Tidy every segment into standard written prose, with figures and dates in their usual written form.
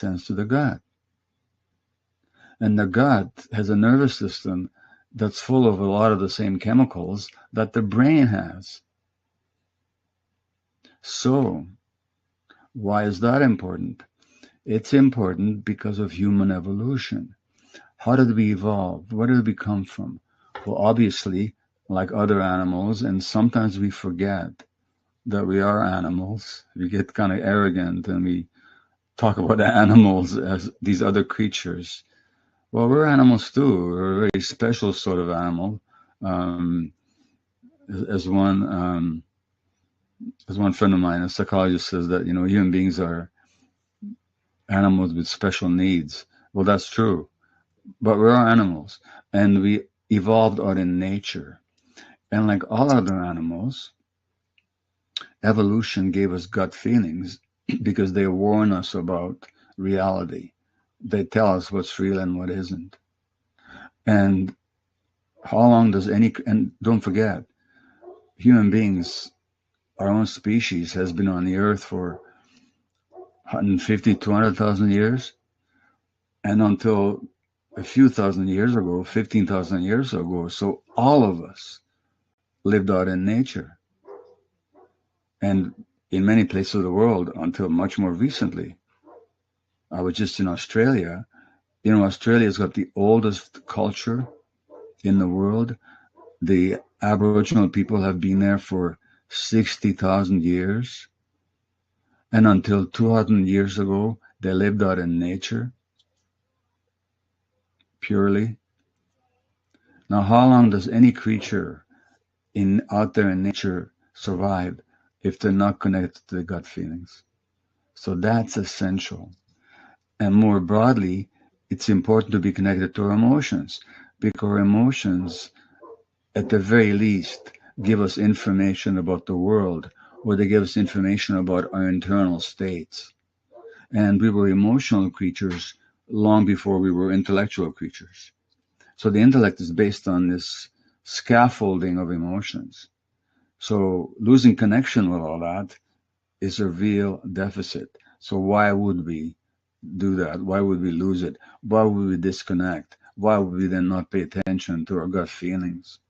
sends to the gut. And the gut has a nervous system that's full of a lot of the same chemicals that the brain has. So, why is that important? It's important because of human evolution. How did we evolve? Where did we come from? Well, obviously, like other animals, and sometimes we forget that we are animals. We get kind of arrogant and we talk about animals as these other creatures. Well, we're animals too. We're a very special sort of animal. Um, as one as one friend of mine, a psychologist, says that human beings are animals with special needs. Well, that's true, but we're animals, and we evolved out in nature. And like all other animals, evolution gave us gut feelings because they warn us about reality. They tell us what's real and what isn't. And how long does and don't forget, human beings, our own species, has been on the earth for 150, 200,000 years. And until a few thousand years ago, 15,000 years ago, so all of us lived out in nature. And in many places of the world until much more recently. I was just in Australia. Australia's got the oldest culture in the world. The Aboriginal people have been there for 60,000 years. And until 200 years ago, they lived out in nature purely. Now, how long does any creature out there in nature survive if they're not connected to the gut feelings? So that's essential. And more broadly, it's important to be connected to our emotions, because our emotions, at the very least, give us information about the world, or they give us information about our internal states. And we were emotional creatures long before we were intellectual creatures. So the intellect is based on this scaffolding of emotions. So losing connection with all that is a real deficit. So why would we do that? Why would we lose it? Why would we disconnect? Why would we then not pay attention to our gut feelings?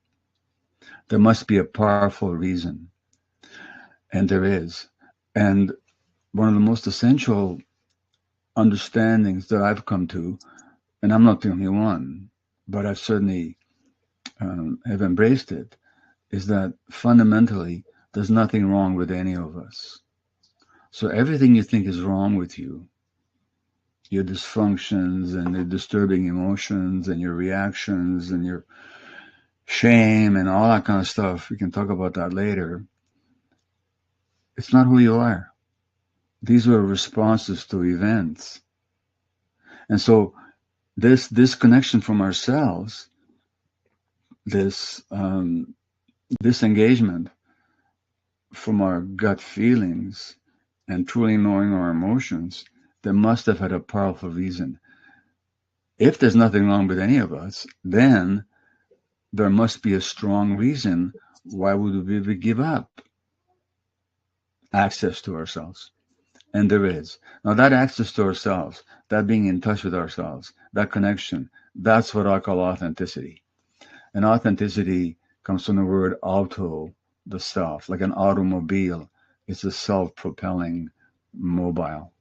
There must be a powerful reason, and there is. And one of the most essential understandings that I've come to, and I'm not the only one, but I've certainly have embraced it, is that fundamentally there's nothing wrong with any of us. So everything you think is wrong with you, your dysfunctions and your disturbing emotions and your reactions and your shame and all that kind of stuff, we can talk about that later. It's not who you are. These were responses to events. And so this disconnection from ourselves, this disengagement from our gut feelings and truly knowing our emotions, they must have had a powerful reason. If there's nothing wrong with any of us, then there must be a strong reason why would we give up access to ourselves. And there is. Now that access to ourselves, that being in touch with ourselves, that connection, that's what I call authenticity. And authenticity comes from the word auto, the self, like an automobile. It's a self-propelling mobile.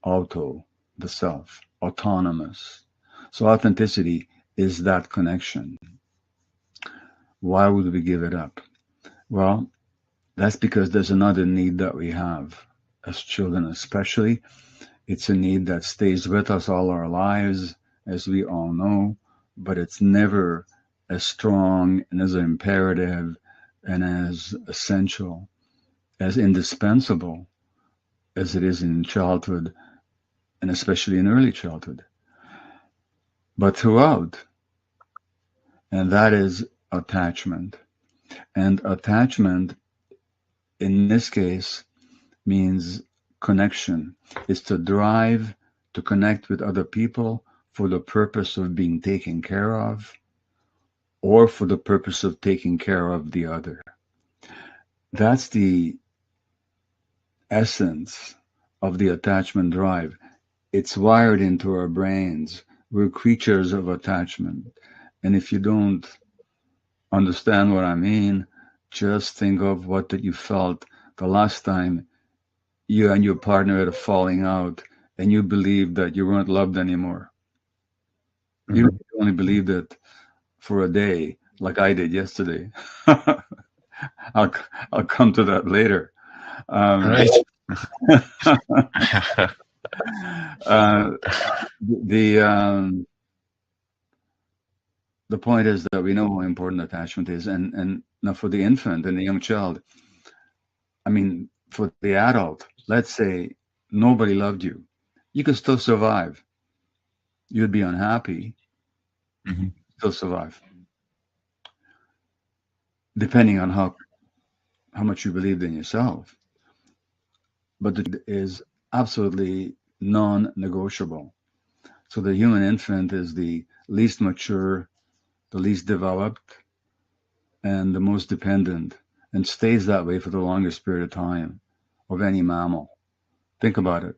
Auto, the self, autonomous. So authenticity is that connection. Why would we give it up? Well, that's because there's another need that we have as children, especially. It's a need that stays with us all our lives, as we all know, but it's never as strong and as imperative and as essential, as indispensable as it is in childhood, and especially in early childhood, but throughout. And that is attachment. And attachment, in this case, means connection. It's to drive to connect with other people for the purpose of being taken care of, or for the purpose of taking care of the other. That's the essence of the attachment drive. it's wired into our brains. We're creatures of attachment. And if you don't understand what I mean, just think of what that you felt the last time you and your partner had a falling out and you believed that you weren't loved anymore. You Mhm. only believed it for a day, like I did yesterday. I'll, I'll come to that later. Um, Right. uh, the the point is that we know how important attachment is, and now for the infant and the young child, I mean, for the adult, let's say nobody loved you, you could still survive. You'd be unhappy, Mhm. still survive, depending on how much you believed in yourself. But the truth is absolutely non-negotiable. So the human infant is the least mature, the least developed, and the most dependent, and stays that way for the longest period of time of any mammal. Think about it.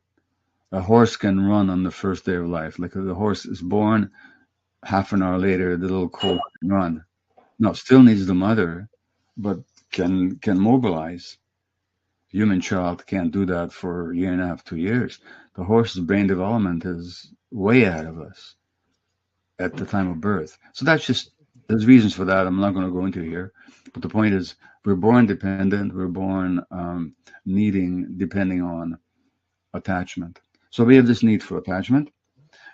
A horse can run on the first day of life. Like the horse is born, half an hour later, the little colt can run. Now, still needs the mother, but can mobilize. Human child can't do that for a year and a half, 2 years. The horse's brain development is way ahead of us at the time of birth. So that's just there's reasons for that. I'm not going to go into here, but the point is we're born dependent. We're born needing depending on attachment. So we have this need for attachment,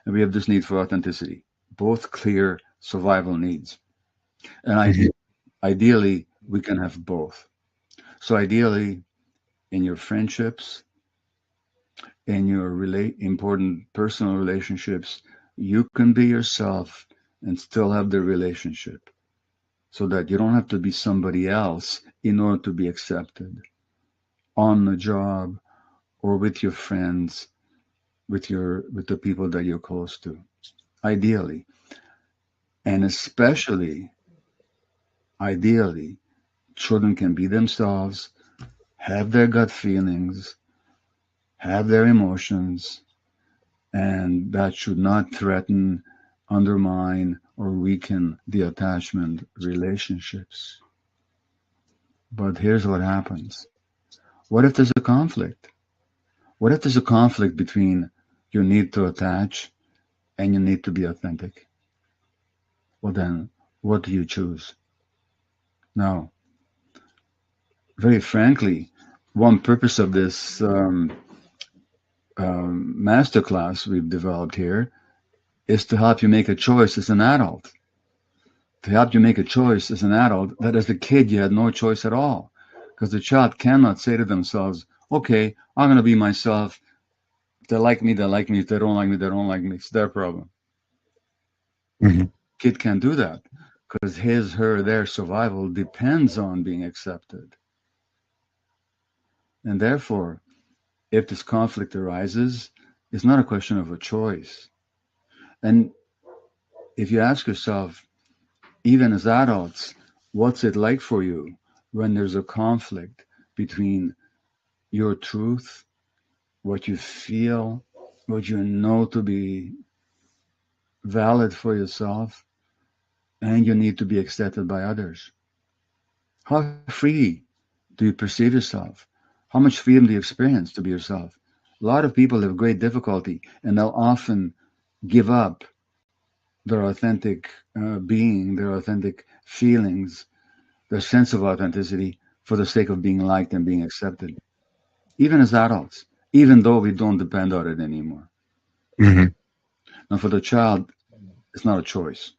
and we have this need for authenticity. Both clear survival needs, and Mhm. ideally we can have both. So ideally, in your friendships, in your important personal relationships, you can be yourself and still have the relationship so that you don't have to be somebody else in order to be accepted on the job or with your friends, with the people that you're close to. Ideally, and especially ideally, children can be themselves, have their gut feelings, have their emotions, and that should not threaten, undermine, or weaken the attachment relationships. But here's what happens. What if there's a conflict? What if there's a conflict between your need to attach and your need to be authentic? Well, then, what do you choose? Now, very frankly, one purpose of this masterclass we've developed here is to help you make a choice as an adult. To help you make a choice as an adult that as a kid you had no choice at all. Because the child cannot say to themselves, okay, I'm going to be myself. If they like me, they like me. If they don't like me, they don't like me. It's their problem. Mhm. Kid can't do that because his, her, their survival depends on being accepted. And therefore, if this conflict arises, it's not a question of a choice. And if you ask yourself, even as adults, what's it like for you when there's a conflict between your truth, what you feel, what you know to be valid for yourself, and you need to be accepted by others? How free do you perceive yourself? How much freedom do you experience to be yourself? A lot of people have great difficulty and they'll often give up their authentic being, their authentic feelings, their sense of authenticity for the sake of being liked and being accepted, even as adults, even though we don't depend on it anymore. Mhm. Now, for the child, it's not a choice.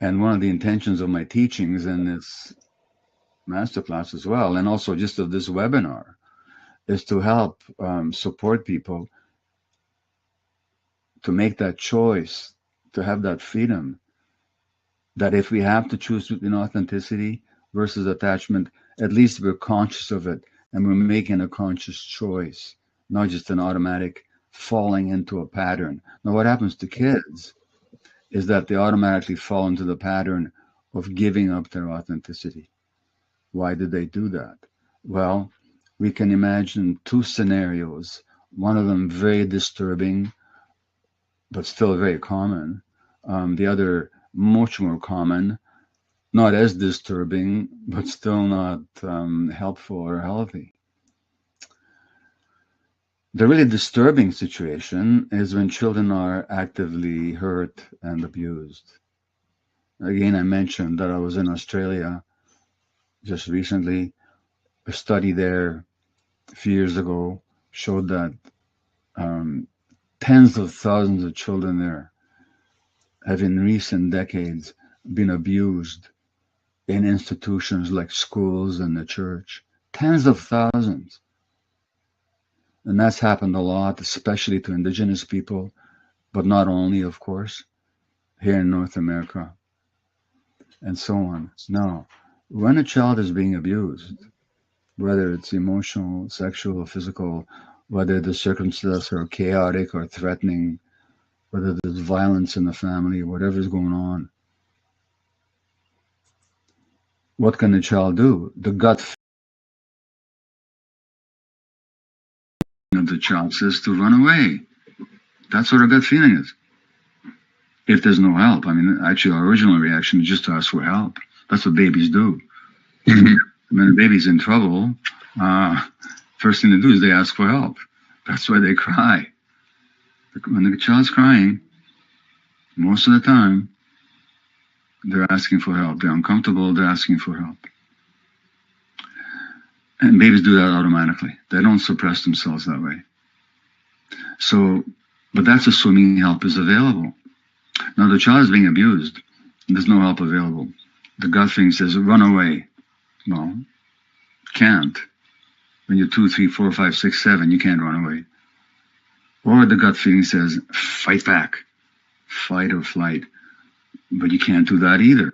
And one of the intentions of my teachings in this masterclass as well, and also just of this webinar, is to help support people to make that choice, to have that freedom, that if we have to choose between authenticity versus attachment, at least we're conscious of it and we're making a conscious choice, not just an automatic falling into a pattern. Now, what happens to kids is that they automatically fall into the pattern of giving up their authenticity. Why did they do that? Well, we can imagine two scenarios. One of them very disturbing, but still very common. The other much more common, not as disturbing, but still not helpful or healthy. The really disturbing situation is when children are actively hurt and abused. Again, I mentioned that I was in Australia just recently. A study there a few years ago showed that tens of thousands of children there have in recent decades been abused in institutions like schools and the church. Tens of thousands. And that's happened a lot, especially to indigenous people, but not only, of course, here in North America, and so on. Now, when a child is being abused, whether it's emotional, sexual, physical, whether the circumstances are chaotic or threatening, whether there's violence in the family, whatever's going on, what can the child do? The gut feeling of the child says to run away. That's what our gut feeling is. If there's no help, I mean, actually, our original reaction is just to ask for help. That's what babies do. When a baby's in trouble, first thing they do is they ask for help. That's why they cry. When the child's crying, most of the time, they're asking for help. They're uncomfortable, they're asking for help. And babies do that automatically. They don't suppress themselves that way. So, but that's assuming help is available. Now, the child is being abused. There's no help available. The gut feeling says, run away. Well, can't. When you're 2, 3, 4, 5, 6, 7, you can't run away. Or the gut feeling says, fight back, fight or flight. But you can't do that either.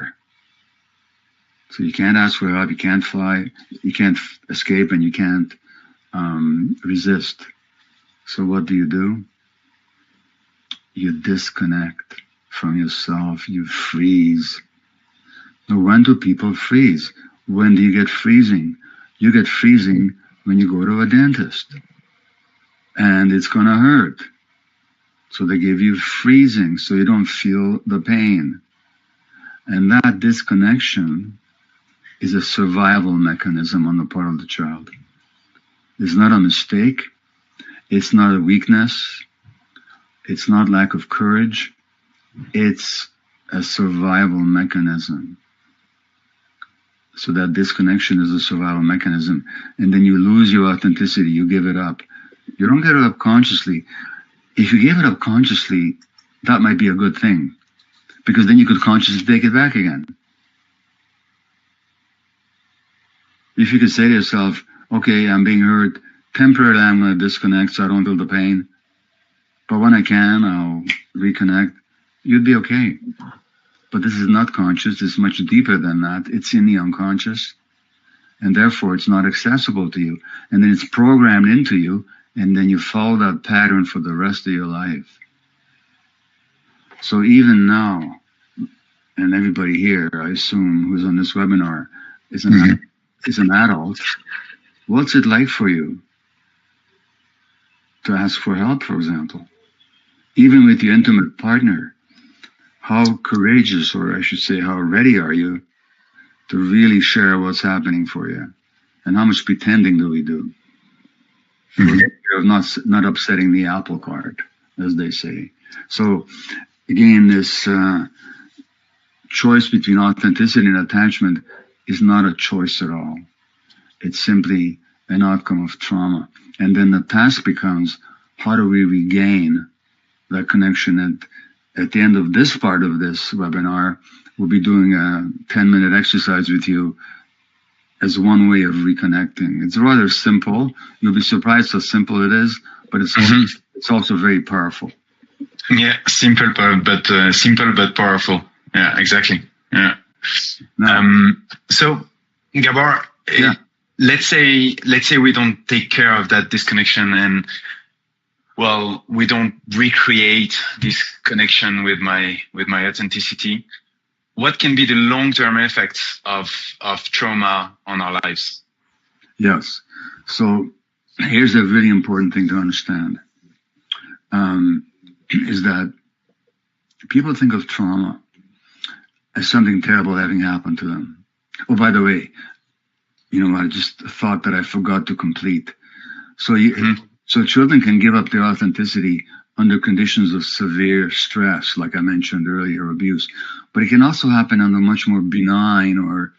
So you can't ask for help, you can't fly, you can't escape, and you can't resist. So what do? You disconnect from yourself, you freeze. Now, when do people freeze? When do you get freezing? You get freezing when you go to a dentist. And it's going to hurt. So they give you freezing so you don't feel the pain. And that disconnection is a survival mechanism on the part of the child. It's not a mistake. It's not a weakness. It's not lack of courage. It's a survival mechanism. So that disconnection is a survival mechanism. And then you lose your authenticity. You give it up. You don't give it up consciously. If you give it up consciously, that might be a good thing, because then you could consciously take it back again. If you could say to yourself, okay, I'm being hurt, temporarily I'm going to disconnect so I don't feel the pain, but when I can, I'll reconnect, you'd be okay. But this is not conscious. It's much deeper than that. It's in the unconscious, and therefore it's not accessible to you. And then it's programmed into you, and then you follow that pattern for the rest of your life. So even now, and everybody here, I assume, who's on this webinar, is an adult, what's it like for you to ask for help, for example? Even with your intimate partner, how courageous, or I should say, how ready are you to really share what's happening for you? And how much pretending do we do? Of not upsetting the apple cart, as they say. So again, this choice between authenticity and attachment is not a choice at all. It's simply an outcome of trauma. And then the task becomes, how do we regain that connection? And at the end of this part of this webinar, we'll be doing a 10-minute exercise with you as one way of reconnecting. It's rather simple. You'll be surprised how simple it is, but it's also very powerful. Yeah, simple but powerful. Yeah, exactly. Yeah. So, Gabor, yeah. let's say we don't take care of that disconnection, and well, we don't recreate this connection with my authenticity. What can be the long-term effects of trauma on our lives? Yes. So here's a really important thing to understand, is that people think of trauma as something terrible having happened to them. Oh, by the way, I just thought that I forgot to complete. So so children can give up their authenticity under conditions of severe stress, like I mentioned earlier, abuse. But it can also happen under much more benign or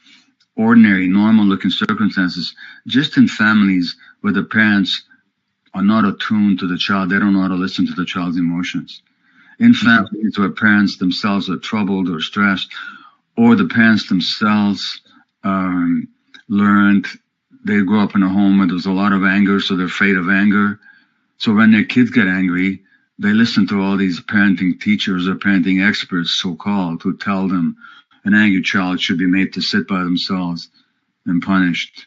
ordinary, normal-looking circumstances, just in families where the parents are not attuned to the child. They don't know how to listen to the child's emotions. In families where parents themselves are troubled or stressed, or the parents themselves learned, they grew up in a home where there's a lot of anger, so they're afraid of anger. So when their kids get angry, they listen to all these parenting teachers or parenting experts, so-called, who tell them an angry child should be made to sit by themselves and punished.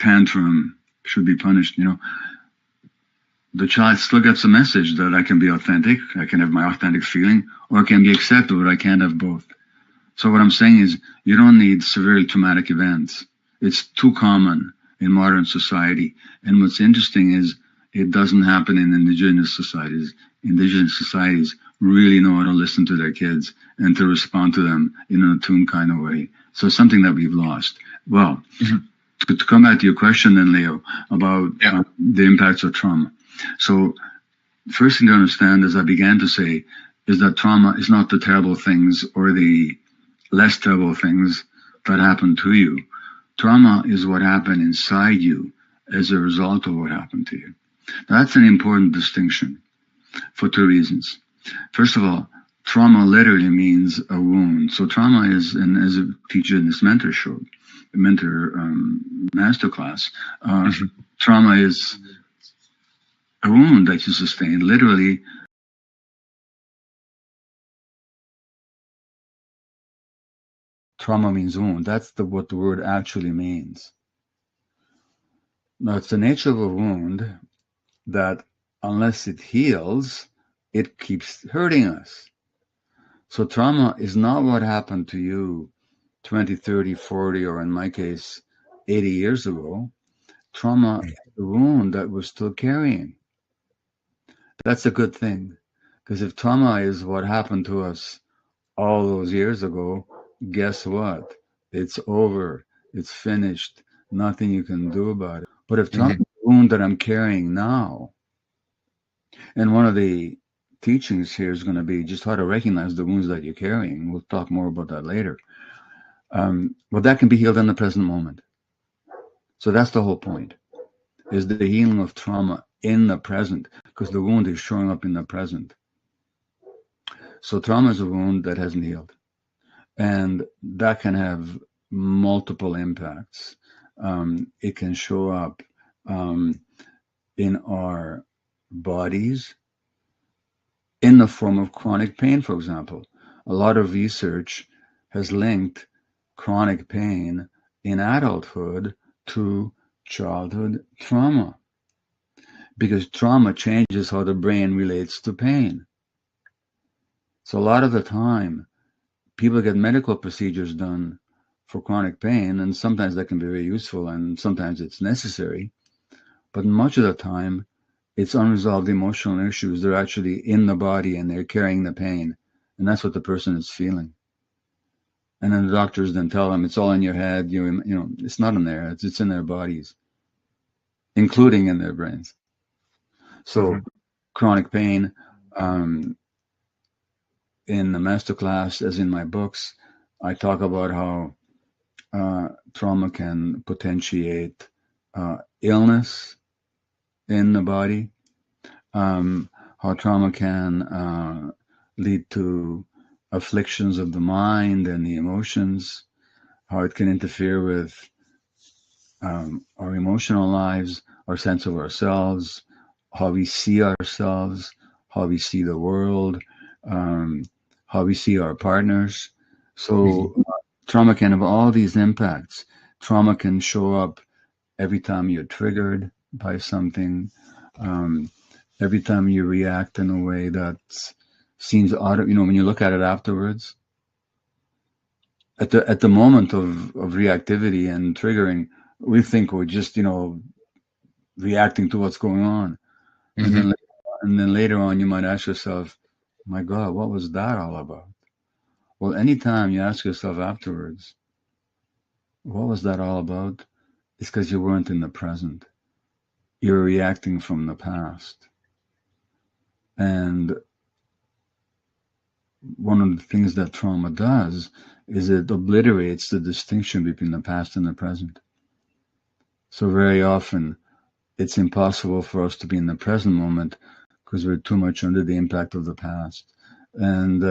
Tantrum should be punished, The child still gets a message that I can be authentic, I can have my authentic feeling, or I can be accepted, but I can't have both. So what I'm saying is, you don't need severely traumatic events. It's too common in modern society. And what's interesting is it doesn't happen in indigenous societies. Indigenous societies really know how to listen to their kids and to respond to them in an attuned kind of way. So it's something that we've lost. Well, to come back to your question then, Leo, about the impacts of trauma. So first thing to understand, as I began to say, is that trauma is not the terrible things or the less terrible things that happen to you. Trauma is what happened inside you as a result of what happened to you. Now, that's an important distinction for two reasons. First of all, trauma literally means a wound. So trauma is, and as a teacher in this mentor masterclass, trauma is a wound that you sustain. Literally, trauma means wound. That's what the word actually means. Now, it's the nature of a wound that unless it heals, it keeps hurting us. So trauma is not what happened to you 20, 30, 40, or in my case, 80 years ago. Trauma is the wound that we're still carrying. That's a good thing, because if trauma is what happened to us all those years ago, guess what? It's over. It's finished. Nothing you can do about it. But if trauma is the wound that I'm carrying now, and one of the teachings here is going to be just how to recognize the wounds that you're carrying. We'll talk more about that later. But that can be healed in the present moment. So that's the whole point, is the healing of trauma in the present, because the wound is showing up in the present. So trauma is a wound that hasn't healed. And that can have multiple impacts. It can show up in our bodies in the form of chronic pain, for example. A lot of research has linked chronic pain in adulthood to childhood trauma, because trauma changes how the brain relates to pain. So a lot of the time, people get medical procedures done for chronic pain, and sometimes that can be very useful and sometimes it's necessary. But much of the time, it's unresolved emotional issues. They're actually in the body and they're carrying the pain. And that's what the person is feeling. And then the doctors then tell them it's all in your head. You know, it's not in there. It's in their bodies, including in their brains. So chronic pain, in the masterclass, as in my books, I talk about how trauma can potentiate illness in the body, how trauma can lead to afflictions of the mind and the emotions, how it can interfere with our emotional lives, our sense of ourselves, how we see ourselves, how we see the world, how we see our partners. So trauma can have all these impacts. Trauma can show up every time you're triggered by something, every time you react in a way that seems odd. You know, when you look at it afterwards, at the moment of reactivity and triggering, we think we're just, reacting to what's going on. And Mm-hmm. then later on, you might ask yourself, my God, what was that all about? Well, anytime you ask yourself afterwards, what was that all about? It's because you weren't in the present. You're reacting from the past. And one of the things that trauma does is it obliterates the distinction between the past and the present. So very often it's impossible for us to be in the present moment because we're too much under the impact of the past. And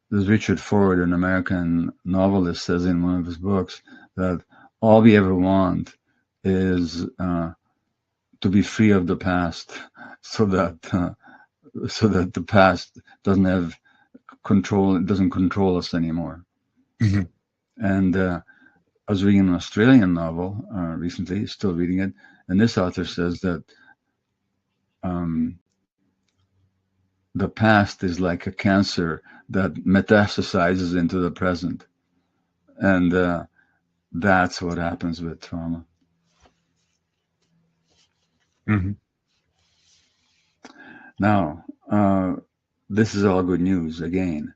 there's Richard Ford, an American novelist, says in one of his books that all we ever want is to be free of the past, so that the past doesn't have control. It doesn't control us anymore. Mm-hmm. And I was reading an Australian novel recently, still reading it, and this author says that um, the past is like a cancer that metastasizes into the present, and that's what happens with trauma. Mm-hmm. Now, this is all good news again,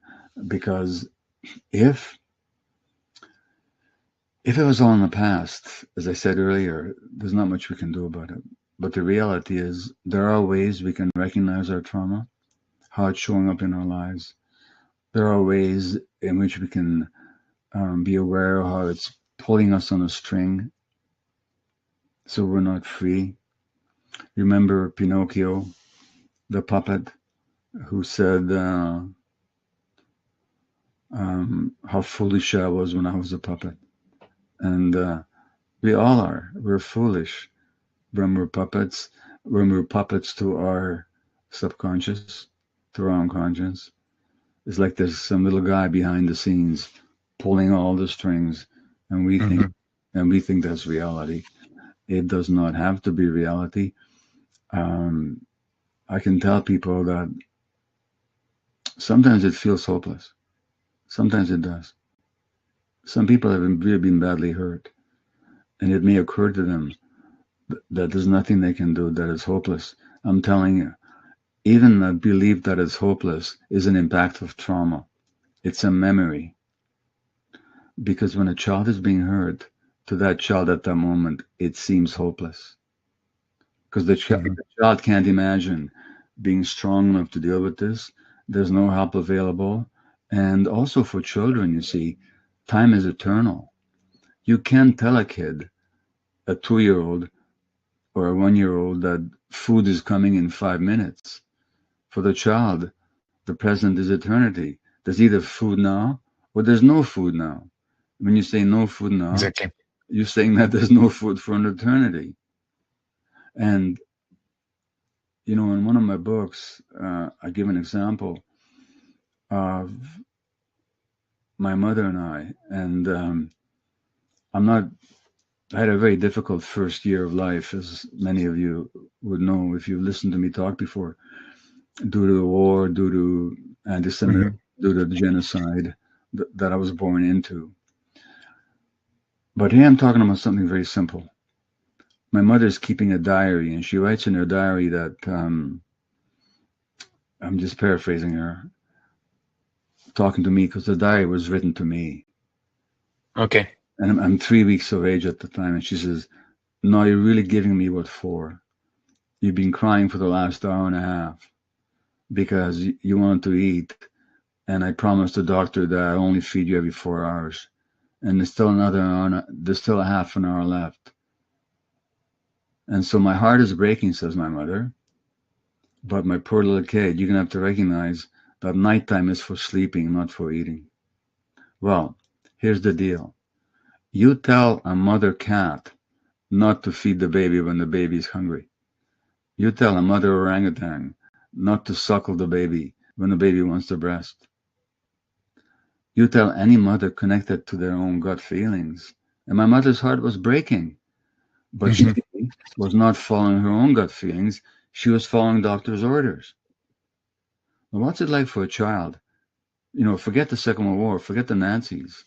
because if it was all in the past, as I said earlier, there's not much we can do about it. But the reality is, there are ways we can recognize our trauma, how it's showing up in our lives. There are ways in which we can be aware of how it's pulling us on a string so we're not free. Remember Pinocchio, the puppet, who said, how foolish I was when I was a puppet. And we all are. We're foolish when we're puppets, to our subconscious, to our unconscious. It's like there's some little guy behind the scenes pulling all the strings, and we think Mm-hmm. that's reality. It does not have to be reality. Um, I can tell people that sometimes it feels hopeless. Sometimes it does. Some people have really been badly hurt, and it may occur to them that there's nothing they can do, that is hopeless. I'm telling you, even the belief that it's hopeless is an impact of trauma. It's a memory. Because when a child is being hurt, to that child at that moment, it seems hopeless. Because the Mm-hmm. child can't imagine being strong enough to deal with this. There's no help available. And also for children, you see, time is eternal. You can't tell a kid, a 2-year-old or a 1-year-old, that food is coming in 5 minutes. For the child, the present is eternity. There's either food now or there's no food now. When you say no food now, Exactly. you're saying that there's no food for an eternity. And, in one of my books, I give an example of my mother and I. And I'm not, I had a very difficult first year of life, as many of you would know if you've listened to me talk before, due to the war, due to anti-Semitism, Mm-hmm. due to the genocide that I was born into. But here I'm talking about something very simple. My mother's keeping a diary, and she writes in her diary that I'm just paraphrasing her, talking to me because the diary was written to me. Okay. And I'm 3 weeks of age at the time. And she says, "No, you're really giving me what for? You've been crying for the last hour and a half because you wanted to eat. And I promised the doctor that I only feed you every 4 hours. And there's still another hour, there's still a half an hour left. And so my heart is breaking," says my mother. "But my poor little kid, you're going to have to recognize that nighttime is for sleeping, not for eating." Well, here's the deal. You tell a mother cat not to feed the baby when the baby is hungry. You tell a mother orangutan not to suckle the baby when the baby wants the breast. You tell any mother connected to their own gut feelings. And my mother's heart was breaking, but she Mm-hmm. was not following her own gut feelings. She was following doctor's orders. Well, what's it like for a child? Forget the Second World War, forget the Nazis.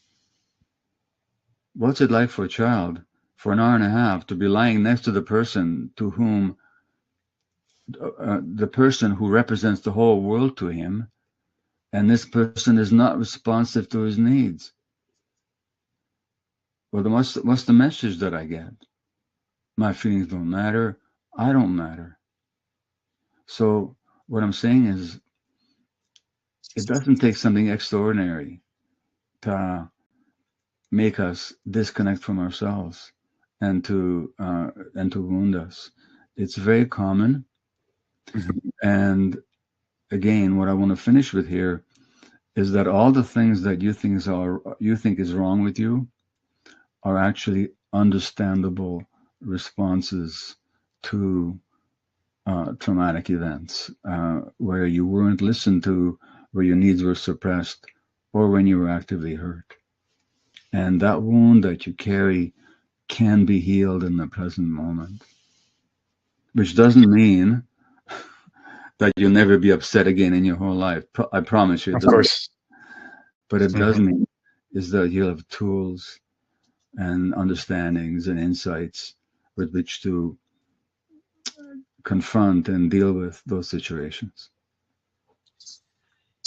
What's it like for a child for an hour and a half to be lying next to the person to whom the person who represents the whole world to him, and this person is not responsive to his needs. Well, what's the message that I get? My feelings don't matter. I don't matter. So what I'm saying is, it doesn't take something extraordinary to make us disconnect from ourselves and to wound us. It's very common. And again, what I want to finish with here is that all the things that you think is wrong with you are actually understandable responses to traumatic events where you weren't listened to, where your needs were suppressed, or when you were actively hurt. And that wound that you carry can be healed in the present moment, which doesn't mean that you'll never be upset again in your whole life. I promise you. Of course. But it does mean is that you'll have tools and understandings and insights with which to confront and deal with those situations.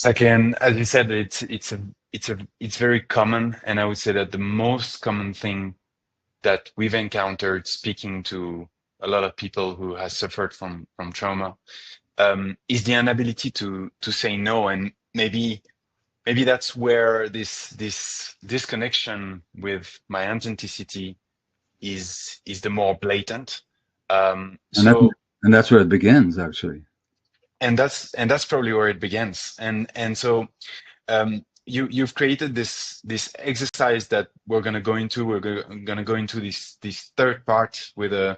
Again, as you said, it's very common, and I would say that the most common thing that we've encountered speaking to a lot of people who has suffered from trauma is the inability to say no, and maybe that's where this disconnection with my authenticity is the more blatant. And that's where it begins, actually. And that's probably where it begins. And so you've created this exercise that we're going to go into. We're going to go into this third part with a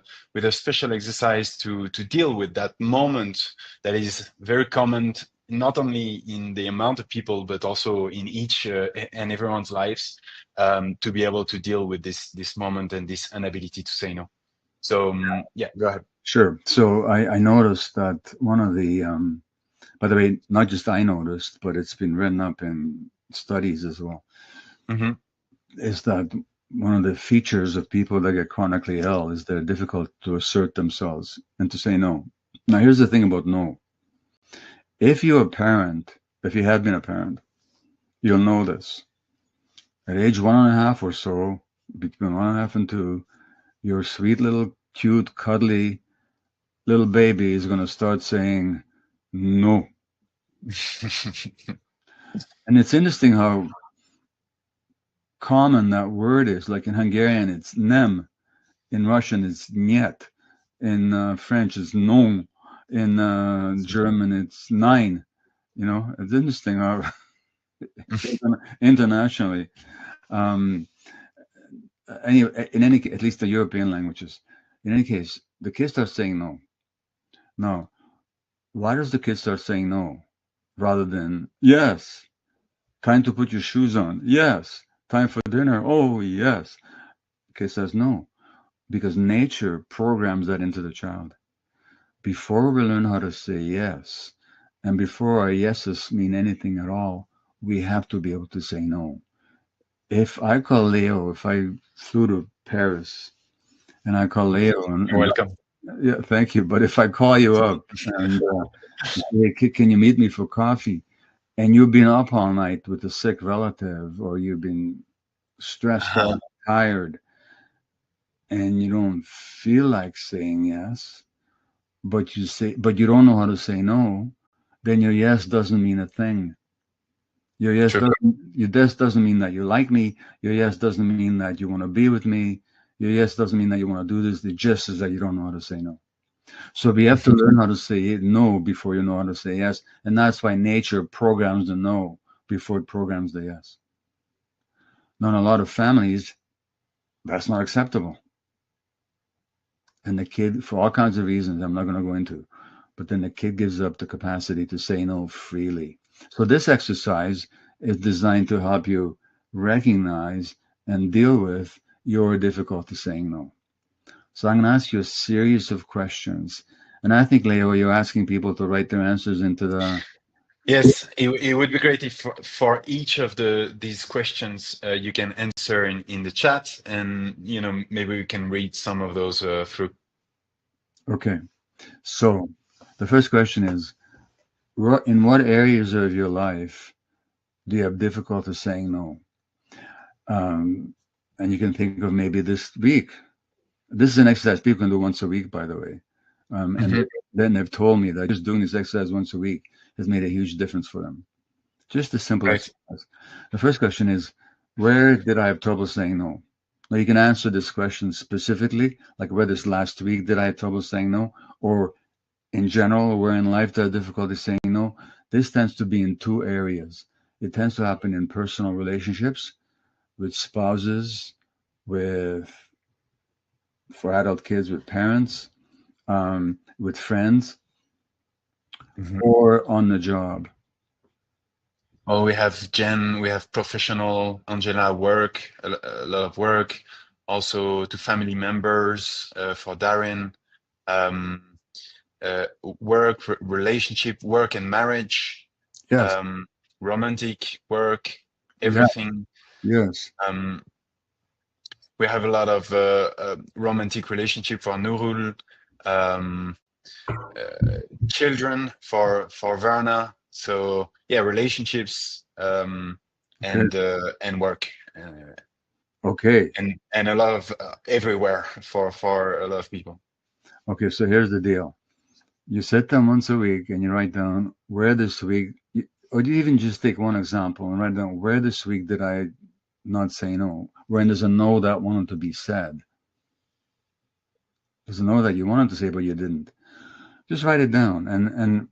special exercise to deal with that moment that is very common, not only in the amount of people, but also in each and everyone's lives, to be able to deal with this moment and this inability to say no. So yeah, go ahead. Sure. So I noticed that one of the, by the way, not just I noticed, but it's been written up in studies as well, is that one of the features of people that get chronically ill is they're difficult to assert themselves and to say no. Now, here's the thing about no. If you're a parent, if you have been a parent, you'll know this. At age 1.5 or so, between 1.5 and 2, your sweet little, cute, cuddly little baby is going to start saying no. And it's interesting how common that word is. Like in Hungarian, it's nem. In Russian, it's niet. In French, it's non. In German, it's nein. You know, it's interesting how internationally. Anyway, at least the European languages. In any case, the kid starts saying no. Now, why does the kid start saying no rather than yes? Time to put your shoes on. Yes. Time for dinner. Oh, yes. The kid says no, because nature programs that into the child. Before we learn how to say yes, and before our yeses mean anything at all, we have to be able to say no. If I call Leo, if I flew to Paris and I call Leo, you're welcome. Yeah, thank you. But if I call you up and say, can you meet me for coffee? And you've been up all night with a sick relative, or you've been stressed out, tired, and you don't feel like saying yes, but you don't know how to say no, then your yes doesn't mean a thing. Your yes doesn't mean that you like me. Your yes doesn't mean that you want to be with me. Your yes doesn't mean that you want to do this. The gist is that you don't know how to say no. So we have to learn how to say no before you know how to say yes. And that's why nature programs the no before it programs the yes. Now, in a lot of families, that's not acceptable. And the kid, for all kinds of reasons I'm not going to go into, but then the kid gives up the capacity to say no freely. So this exercise is designed to help you recognize and deal with your difficulty saying no. So I'm going to ask you a series of questions. And I think, Leo, you're asking people to write their answers into the Yes, it would be great if for each of these questions you can answer in the chat, and maybe we can read some of those through. Okay, so the first question is, in what areas of your life do you have difficulty saying no? And you can think of maybe this week. This is an exercise people can do once a week, by the way. And then they've told me that just doing this exercise once a week has made a huge difference for them. Just a simple Right. exercise. The first question is, where did I have trouble saying no? Now you can answer this question specifically, like where this last week did I have trouble saying no, or in general, where in life there are difficulty saying no. This tends to be in two areas. It tends to happen in personal relationships with spouses, with for adult kids with parents, with friends, or on the job. Oh, we have Jen, we have professional, Angela, work, a lot of work, also to family members, for Darren, work, relationship, work and marriage, Yes. romantic work, Yeah. everything. Yes. We have a lot of romantic relationship for Nurul, children for Verna. So yeah, relationships, and work, Okay. and a lot of everywhere for a lot of people. Okay. So here's the deal. You sit down once a week and you write down where this week, or you even just take one example and write down where this week did I not say no, when there's a no that wanted to be said. There's a no that you wanted to say, but you didn't. Just write it down. And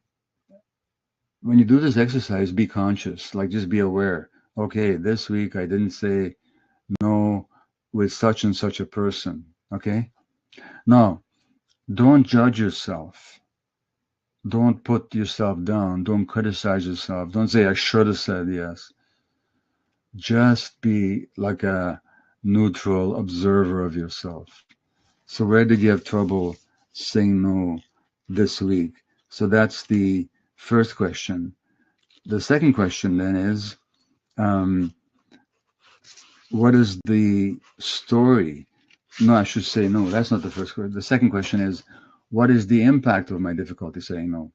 when you do this exercise, be conscious, like just be aware. Okay, this week I didn't say no with such and such a person. Okay. Now, don't judge yourself. Don't put yourself down. Don't criticize yourself. Don't say, I should have said yes. Just be like a neutral observer of yourself. So, where did you have trouble saying no this week? So, that's the first question. The second question then is, what is the story? No, I should say no. That's not the first question. The second question is, what is the impact of my difficulty saying no?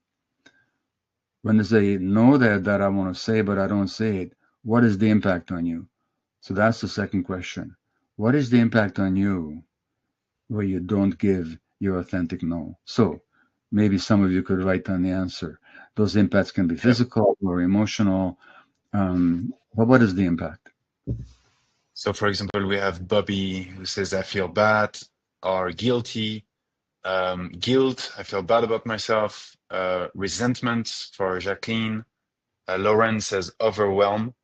When there's a no there that I want to say, but I don't say it, what is the impact on you? So that's the second question. What is the impact on you where you don't give your authentic no? So maybe some of you could write down the answer. Those impacts can be physical or emotional. But what is the impact? So, for example, we have Bobby who says, I feel bad or guilty. Guilt, I feel bad about myself. Resentment for Jacqueline. Lauren says, overwhelm.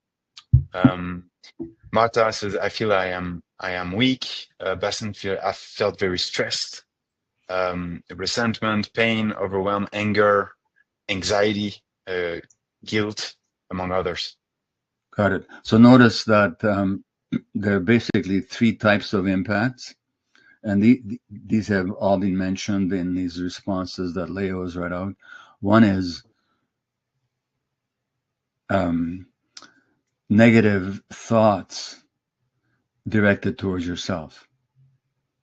Marta says, I feel I am weak. Bassan I felt very stressed. Resentment, pain, overwhelm, anger, anxiety, guilt, among others. Got it. So notice that there are basically three types of impacts, and these have all been mentioned in these responses that Leo has read out. One is negative thoughts directed towards yourself.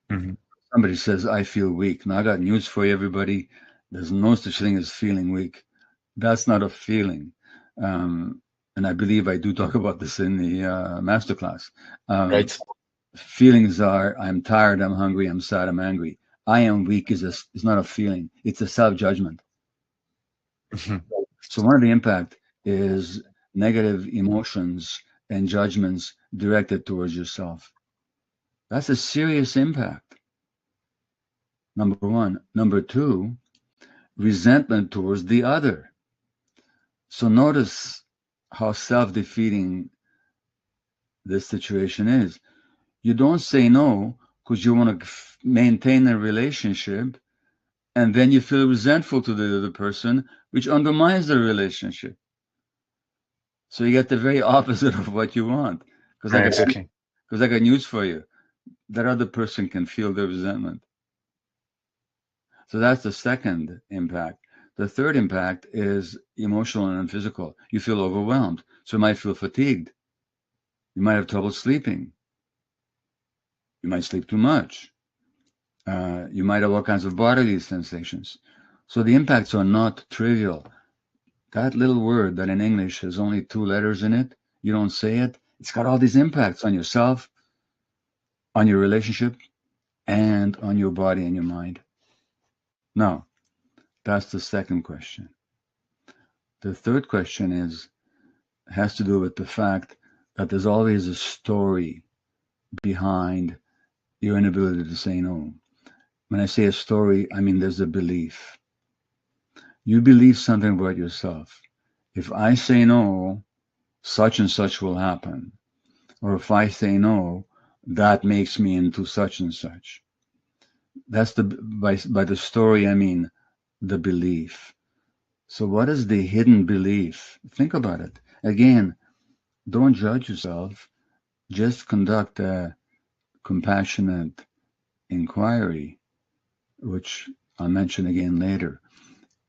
Mm-hmm. Somebody says, I feel weak. Now, I got news for you, everybody. There's no such thing as feeling weak. That's not a feeling. And I believe I do talk about this in the masterclass. Right. Feelings are, I'm tired, I'm hungry, I'm sad, I'm angry. I am weak is not a feeling. It's a self-judgment. Mm-hmm. So one of the impact is negative emotions and judgments directed towards yourself. That's a serious impact. Number one. Number two, resentment towards the other. So notice how self-defeating this situation is. You don't say no because you want to maintain a relationship, and then you feel resentful to the other person, which undermines the relationship. So you get the very opposite of what you want. Because Exactly. I got news for you. That other person can feel the resentment. So that's the second impact. The third impact is emotional and physical. You feel overwhelmed. So you might feel fatigued. You might have trouble sleeping. You might sleep too much. You might have all kinds of bodily sensations. So the impacts are not trivial. That little word that in English has only 2 letters in it, you don't say it, it's got all these impacts on yourself, on your relationship, and on your body and your mind. Now, that's the second question. The third question has to do with the fact that there's always a story behind your inability to say no. When I say a story, I mean there's a belief. You believe something about yourself. If I say no, such and such will happen. Or if I say no, that makes me into such and such. That's by the story, I mean the belief. So what is the hidden belief? Think about it. Again, don't judge yourself. Just conduct a compassionate inquiry, which I'll mention again later.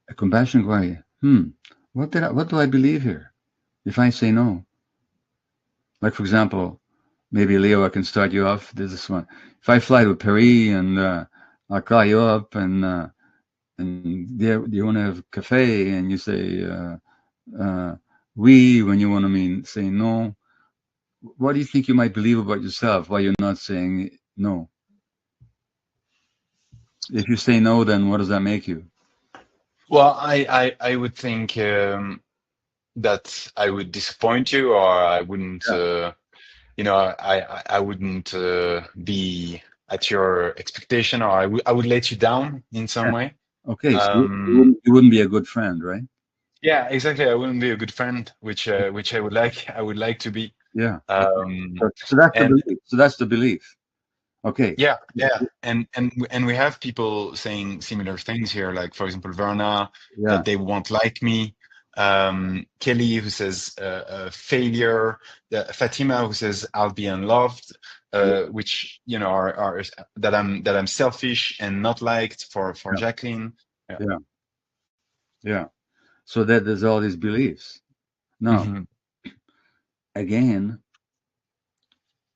A compassionate inquiry. What do I believe here? If I say no, like for example, maybe Leo, I can start you off. This is one. If I fly to Paris and I'll call you up and do you want to have cafe, and you say oui when you want to say no. What do you think you might believe about yourself? Why you're not saying no? If you say no, then what does that make you? Well, I would think that I would disappoint you, or I wouldn't. I wouldn't be at your expectation, or I would let you down in some way. Okay, so you wouldn't be a good friend, right? Yeah, exactly. I wouldn't be a good friend, which I would like. I would like to be. Yeah. So that's the belief. So that's the belief. Okay. Yeah, and we have people saying similar things here, like for example, Verna, that they won't like me. Kelly, who says failure. Fatima, who says I'll be unloved. Which are that I'm selfish and not liked for Jacqueline. Yeah. So that there's all these beliefs. Now, again,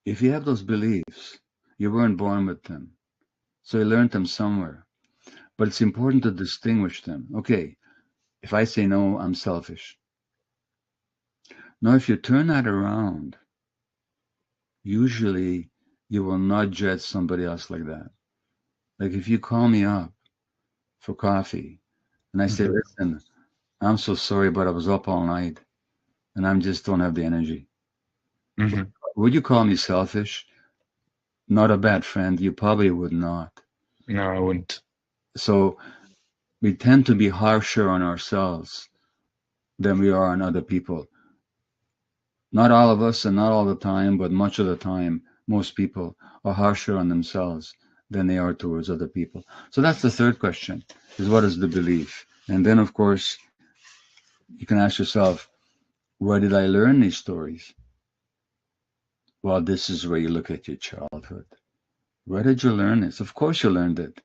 if you have those beliefs, you weren't born with them. So you learned them somewhere. But it's important to distinguish them. Okay, if I say no, I'm selfish. Now, if you turn that around, usually you will not judge somebody else like that. Like if you call me up for coffee and I say, listen, I'm so sorry, but I was up all night and I just don't have the energy. Would you call me selfish? Not a bad friend. You probably would not. No, I wouldn't. So we tend to be harsher on ourselves than we are on other people. Not all of us and not all the time, but much of the time, most people are harsher on themselves than they are towards other people. So that's the third question, is what is the belief? And then, of course, you can ask yourself, where did I learn these stories? Well, this is where you look at your childhood. Where did you learn this? Of course you learned it.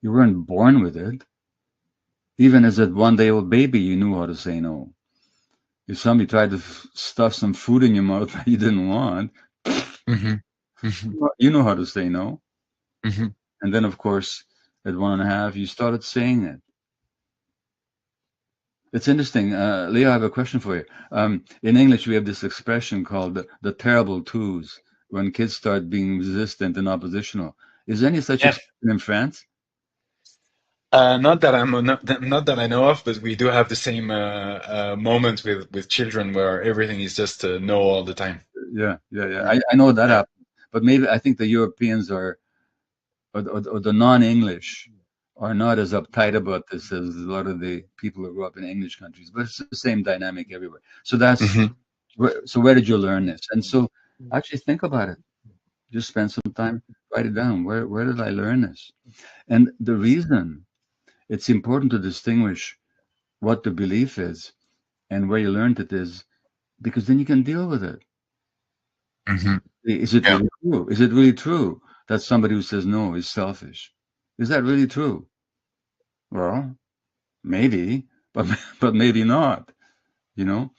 You weren't born with it. Even as a one-day-old baby, you knew how to say no. If somebody tried to stuff some food in your mouth that you didn't want, you know how to say no. And then, of course, at 1.5, you started saying it. It's interesting. Leo, I have a question for you. In English, we have this expression called the terrible twos, when kids start being resistant and oppositional. Is there any such expression in France? Not that I know of, but we do have the same moment with children where everything is just no all the time. Yeah. I know that happens, but maybe I think the Europeans or the non-English are not as uptight about this as a lot of the people who grew up in English countries. But it's the same dynamic everywhere. So that's so. Where did you learn this? And so, actually, think about it. Just spend some time, write it down. Where did I learn this? And the reason it's important to distinguish what the belief is and where you learned it is, because then you can deal with it. Is it really true? Is it really true that somebody who says no is selfish? Is that really true? Well, maybe, but maybe not, you know.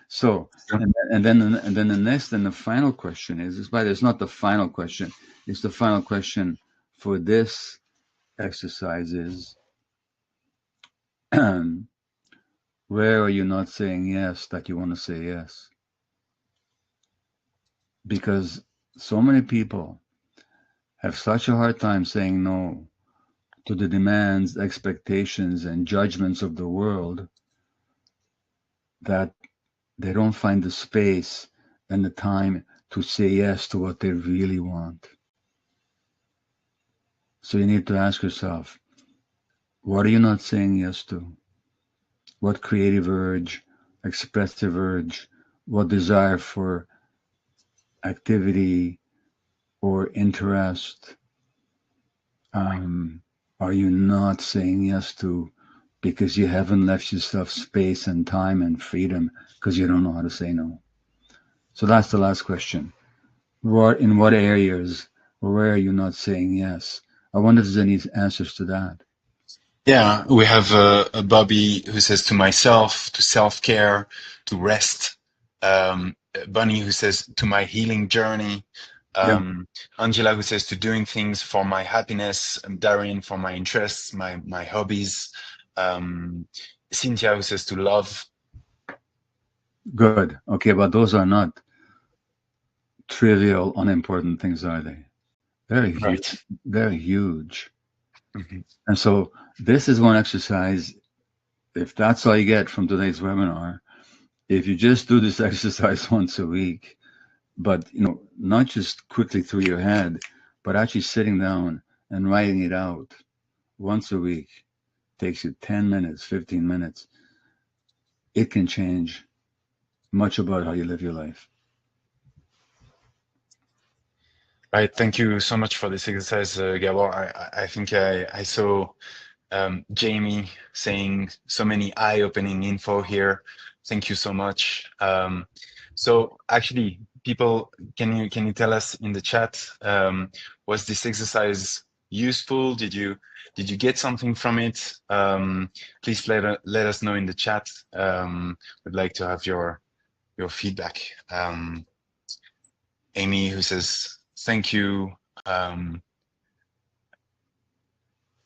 So, and then the next and the final question is, but it's not the final question. It's the final question for this exercise is, where are you not saying yes that you want to say yes? Because so many people have such a hard time saying no to the demands, expectations, and judgments of the world that they don't find the space and the time to say yes to what they really want. So you need to ask yourself, what are you not saying yes to? What creative urge, expressive urge, what desire for activity or interest are you not saying yes to because you haven't left yourself space and time and freedom because you don't know how to say no? So that's the last question. In what areas or where are you not saying yes? I wonder if there's any answers to that. Yeah, we have a Bobby who says to myself, to self-care, to rest. Bunny who says to my healing journey. Angela who says to doing things for my happiness. Darian for my interests, my hobbies. Cynthia who says to love. Good. Okay, but those are not trivial, unimportant things, are they? They're huge. Right. They're huge. Mm-hmm. And so this is one exercise. If that's all you get from today's webinar, if you just do this exercise once a week, but not just quickly through your head, but actually sitting down and writing it out once a week, takes you 10 minutes, 15 minutes. It can change much about how you live your life. Right. Thank you so much for this exercise, Gabor. I think I saw Jamie saying so many eye-opening info here. Thank you so much. So actually, people, can you tell us in the chat, was this exercise useful? Did you get something from it? Please let us know in the chat. We'd like to have your feedback. Amy who says thank you.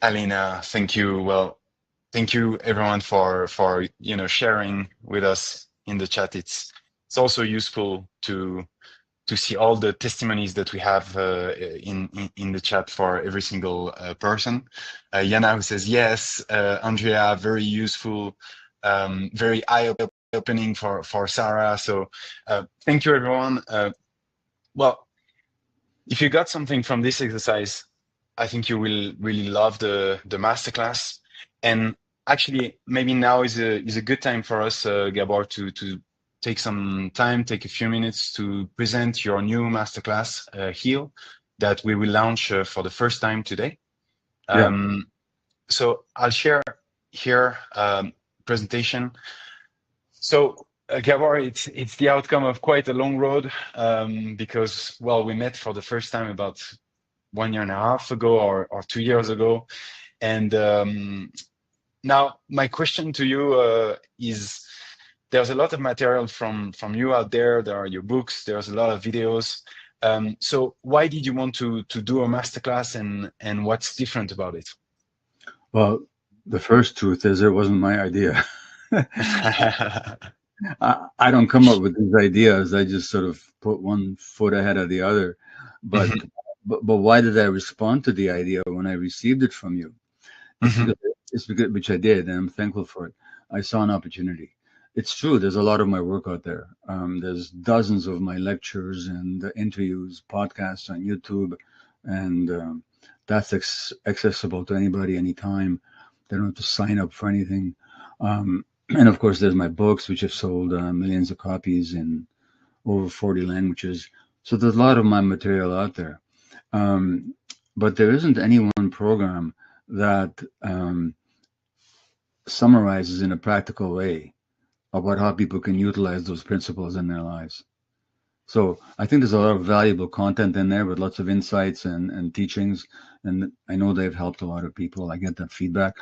Alina, thank you. Well, thank you everyone for sharing with us in the chat. It's also useful to see all the testimonies that we have in the chat for every single person. Yana who says yes. Andrea, very useful, very eye-opening for Sarah. So thank you everyone. Well, if you got something from this exercise, I think you will really love the masterclass. And actually, maybe now is a good time for us, Gabor, to take some time, take a few minutes to present your new masterclass, Heal, that we will launch for the first time today. So I'll share here presentation. So Gabor, it's the outcome of quite a long road because, well, we met for the first time about 1.5 years ago or 2 years ago. And now my question to you is, there's a lot of material from you out there. There are your books, there's a lot of videos. So why did you want to do a masterclass, and what's different about it? Well, the first truth is it wasn't my idea. I don't come up with these ideas. I just sort of put one foot ahead of the other. But why did I respond to the idea when I received it from you? It's because, which I did, and I'm thankful for it. I saw an opportunity. It's true. There's a lot of my work out there. There's dozens of my lectures and interviews, podcasts on YouTube, and that's accessible to anybody, anytime. They don't have to sign up for anything. And of course, there's my books, which have sold millions of copies in over 40 languages. So there's a lot of my material out there. But there isn't any one program that summarizes in a practical way about how people can utilize those principles in their lives. So I think there's a lot of valuable content in there with lots of insights and teachings. And I know they've helped a lot of people. I get that feedback.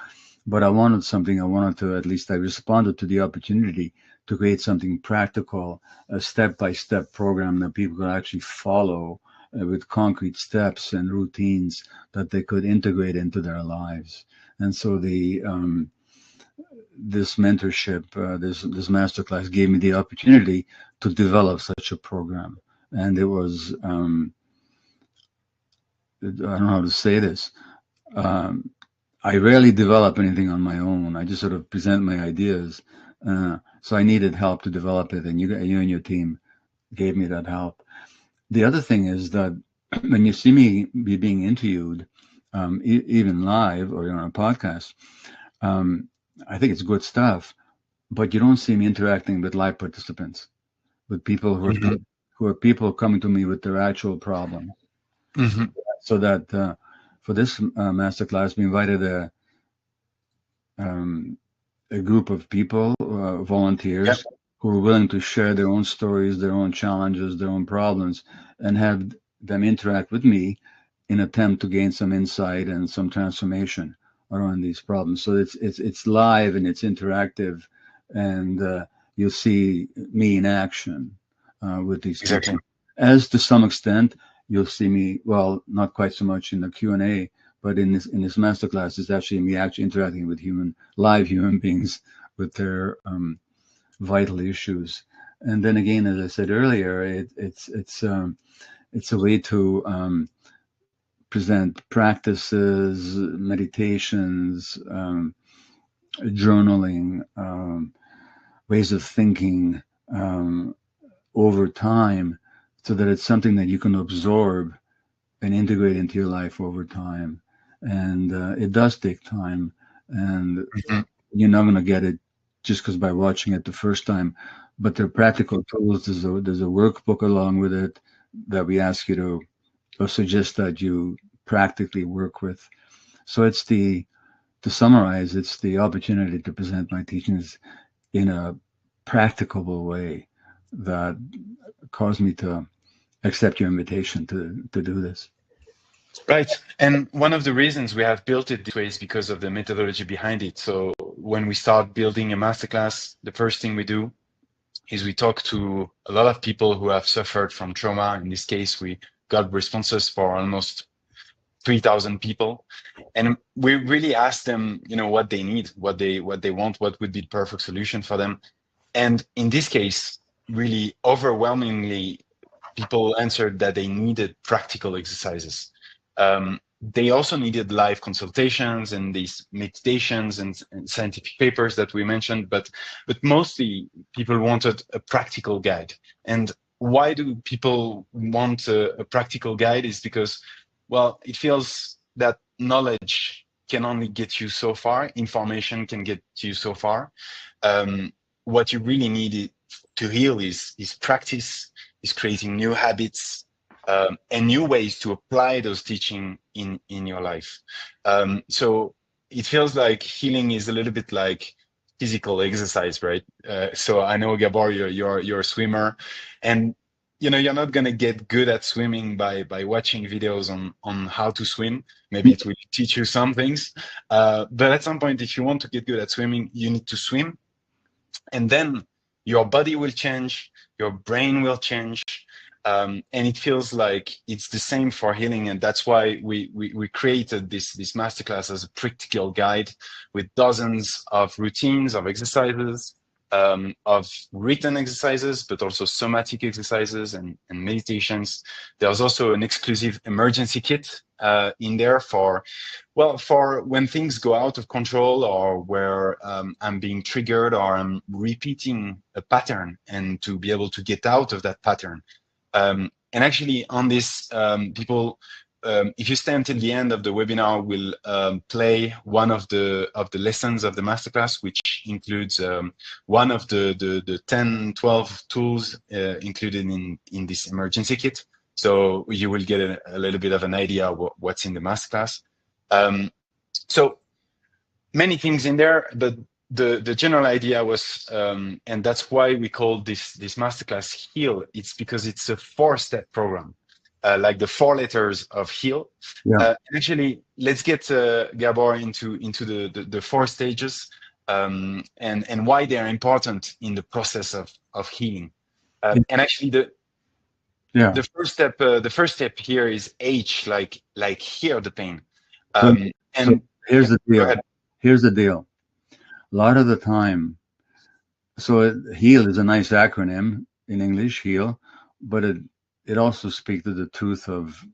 but I wanted something. I wanted to, at least I responded to the opportunity to create something practical, a step-by-step program that people could actually follow with concrete steps and routines that they could integrate into their lives. And so this mentorship, this masterclass gave me the opportunity to develop such a program. And it was, I don't know how to say this. Um, I rarely develop anything on my own. I just sort of present my ideas. So I needed help to develop it, and you and your team gave me that help. The other thing is that when you see me being interviewed, even live or on a podcast, um, I think it's good stuff. But you don't see me interacting with live participants, with people who are people coming to me with their actual problem. So that for this masterclass, we invited a group of people, volunteers, who are willing to share their own stories, their own challenges, their own problems, and have them interact with me in attempt to gain some insight and some transformation around these problems. So it's live and it's interactive, and you'll see me in action with these people. As to some extent, you'll see me, well, not quite so much in the Q&A, but in this masterclass, it's actually me actually interacting with live human beings with their vital issues. And then again, as I said earlier, it's a way to present practices, meditations, journaling, ways of thinking over time, so that it's something that you can absorb and integrate into your life over time. And it does take time, and you're not going to get it just because by watching it the first time. But they're practical tools. There's a workbook along with it that we ask you to, or suggest that you practically work with. So to summarize, it's the opportunity to present my teachings in a practicable way that caused me to accept your invitation to do this. Right. And one of the reasons we have built it this way is because of the methodology behind it. So when we start building a masterclass, the first thing we do is we talk to a lot of people who have suffered from trauma. In this case, we got responses for almost 3,000 people. And we really ask them, what they need, what they want, what would be the perfect solution for them. And in this case, really overwhelmingly, people answered that they needed practical exercises. They also needed live consultations and these meditations and scientific papers that we mentioned, but mostly people wanted a practical guide. And why do people want a practical guide? Is because, well, it feels that knowledge can only get you so far, information can get you so far. What you really need to heal is practice, is creating new habits, and new ways to apply those teaching in your life. So it feels like healing is a little bit like physical exercise, right? So I know, Gabor, you're a swimmer, and you're not going to get good at swimming by watching videos on how to swim. Maybe it will teach you some things, but at some point, if you want to get good at swimming, you need to swim, and then your body will change, your brain will change. And it feels like it's the same for healing, and that's why we created this masterclass as a practical guide with dozens of routines, of exercises, of written exercises, but also somatic exercises and meditations. There's also an exclusive emergency kit in there for when things go out of control, or where I'm being triggered, or I'm repeating a pattern, and to be able to get out of that pattern. And actually on this, people, if you stay until the end of the webinar, we'll play one of the lessons of the masterclass, which includes one of the 10, 12 tools included in this emergency kit. So you will get a little bit of an idea of what's in the masterclass. So many things in there, but the general idea was, and that's why we call this masterclass Heal. It's because it's a 4-step program. like the 4 letters of heal. Yeah. Actually, let's get Gabor into the 4 stages and why they are important in the process of healing. And actually, the first step here is H, like hear the pain. So here's the deal. Here's the deal. A lot of the time, so HEAL is a nice acronym in English, HEAL, but it also speaks to the truth of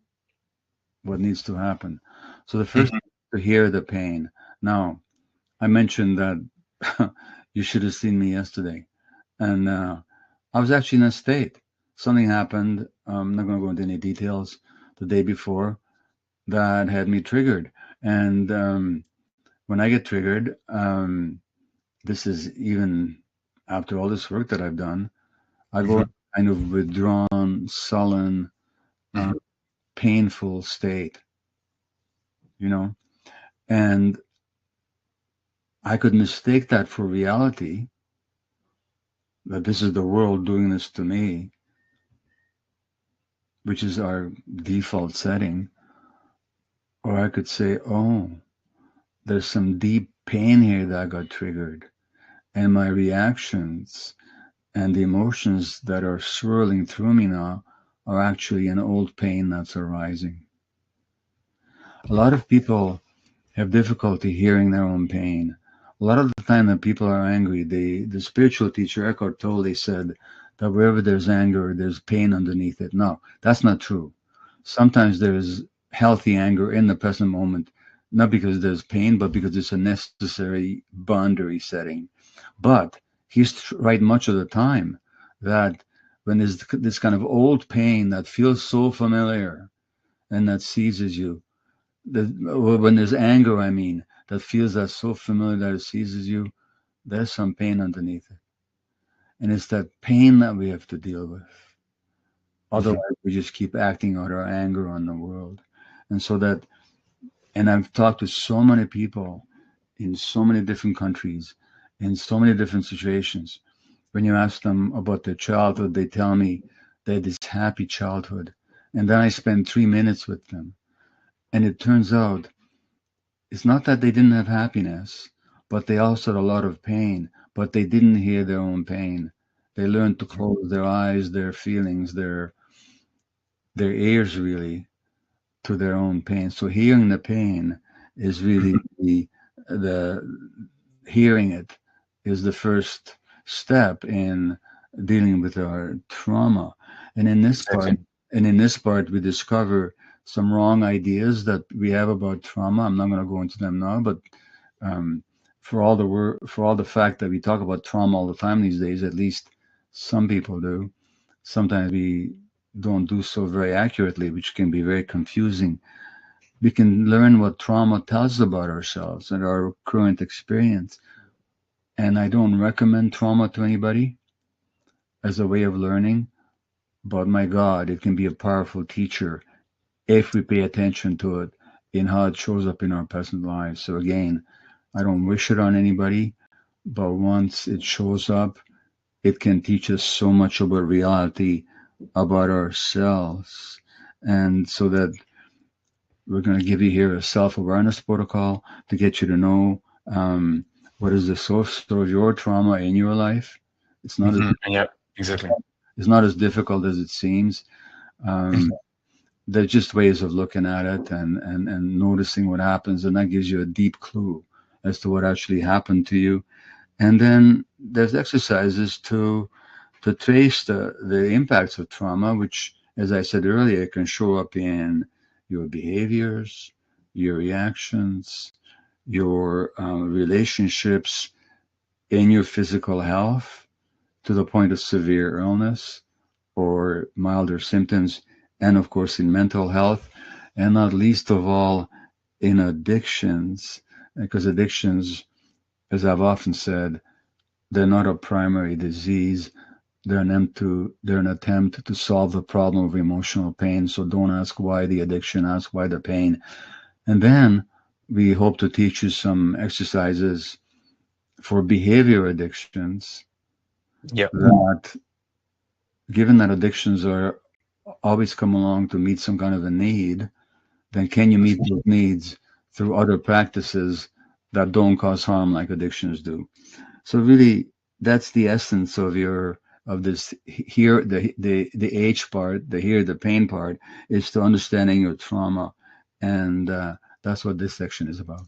what needs to happen. So the first to hear the pain. Now, I mentioned that you should have seen me yesterday, and I was actually in a state. Something happened. I'm not going to go into any details. The day before, that had me triggered, and when I get triggered, this is even after all this work that I've done, I go kind of withdrawn, sullen, painful state, you know, and I could mistake that for reality, that this is the world doing this to me, which is our default setting. Or I could say, oh, there's some deep pain here that got triggered. And my reactions and the emotions that are swirling through me now are actually an old pain that's arising. A lot of people have difficulty hearing their own pain. A lot of the time that people are angry, the spiritual teacher Eckhart Tolle said that wherever there's anger, there's pain underneath it. No, that's not true. Sometimes there's healthy anger in the present moment, not because there's pain, but because it's a necessary boundary setting. But he's right much of the time that when there's this kind of old pain that feels so familiar and that seizes you, when there's anger, I mean, that feels that so familiar that it seizes you, there's some pain underneath it. And it's that pain that we have to deal with. Otherwise, we just keep acting out our anger on the world. And so that, and I've talked to so many people in so many different countries, in so many different situations. When you ask them about their childhood, they tell me they had this happy childhood. And then I spend 3 minutes with them. And it turns out it's not that they didn't have happiness, but they also had a lot of pain, but they didn't hear their own pain. They learned to close their eyes, their feelings, their ears really to their own pain. So hearing the pain is really the hearing it is the first step in dealing with our trauma. And in this part, we discover some wrong ideas that we have about trauma. I'm not going to go into them now, but for all the fact that we talk about trauma all the time these days, at least some people do. Sometimes we don't do so very accurately, which can be very confusing. We can learn what trauma tells us about ourselves and our current experience. And I don't recommend trauma to anybody as a way of learning, but my God, it can be a powerful teacher if we pay attention to it in how it shows up in our present lives. So again, I don't wish it on anybody, but once it shows up, it can teach us so much about reality, about ourselves. And so that we're going to give you here a self-awareness protocol to get you to know what is the source of your trauma in your life. It's not exactly. It's not as difficult as it seems. There's just ways of looking at it and noticing what happens, and that gives you a deep clue as to what actually happened to you. And then there's exercises to trace the impacts of trauma, which, as I said earlier, can show up in your behaviors, your reactions, your relationships, in your physical health, to the point of severe illness or milder symptoms, and of course in mental health, and not least of all in addictions, because addictions, as I've often said, they're not a primary disease. They're an attempt to solve the problem of emotional pain. So don't ask why the addiction, ask why the pain. And then we hope to teach you some exercises for behavior addictions. Yeah. That, given that addictions are always come along to meet some kind of a need, then can you meet those needs through other practices that don't cause harm like addictions do? So really, that's the essence of this here, the H part, the pain part, is to understanding your trauma, and that's what this section is about.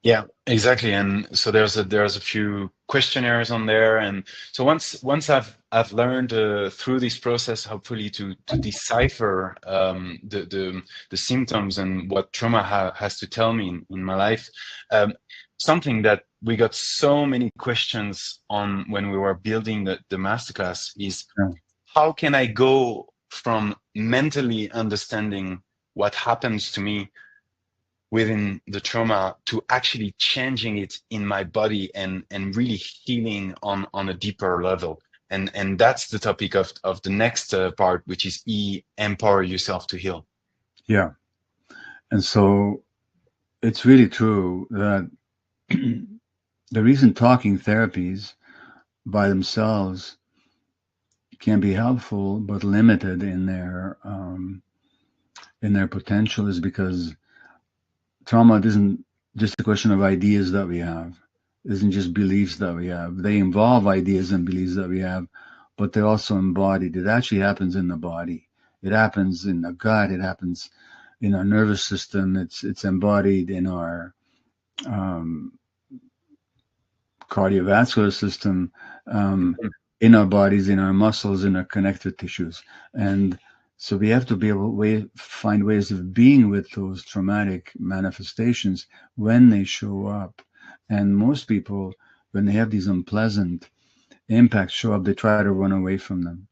Yeah, exactly. And so there's a few questionnaires on there, and so once I've learned through this process, hopefully to decipher the symptoms and what trauma has to tell me in my life. Something that we got so many questions on when we were building the masterclass is, how can I go from mentally understanding what happens to me within the trauma to actually changing it in my body and really healing on a deeper level. And that's the topic of the next part, which is empower yourself to heal. Yeah. And so it's really true that the reason talking therapies by themselves can be helpful but limited in their potential is because trauma isn't just a question of ideas that we have, isn't just beliefs that we have. They involve ideas and beliefs that we have, but they're also embodied. It actually happens in the body. It happens in the gut. It happens in our nervous system. It's embodied in our cardiovascular system, in our bodies, in our muscles, in our connective tissues. And so we have to be able to find ways of being with those traumatic manifestations when they show up. And most people, when they have these unpleasant impacts show up, they try to run away from them.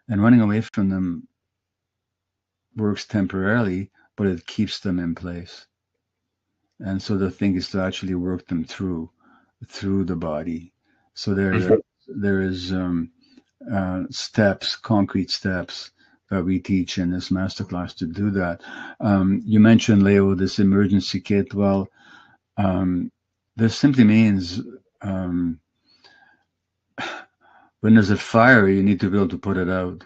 And running away from them works temporarily, but it keeps them in place. And so the thing is to actually work them through the body. So there is steps, concrete steps that we teach in this masterclass to do that. You mentioned, Leo, this emergency kit. Well, this simply means when there's a fire, you need to be able to put it out,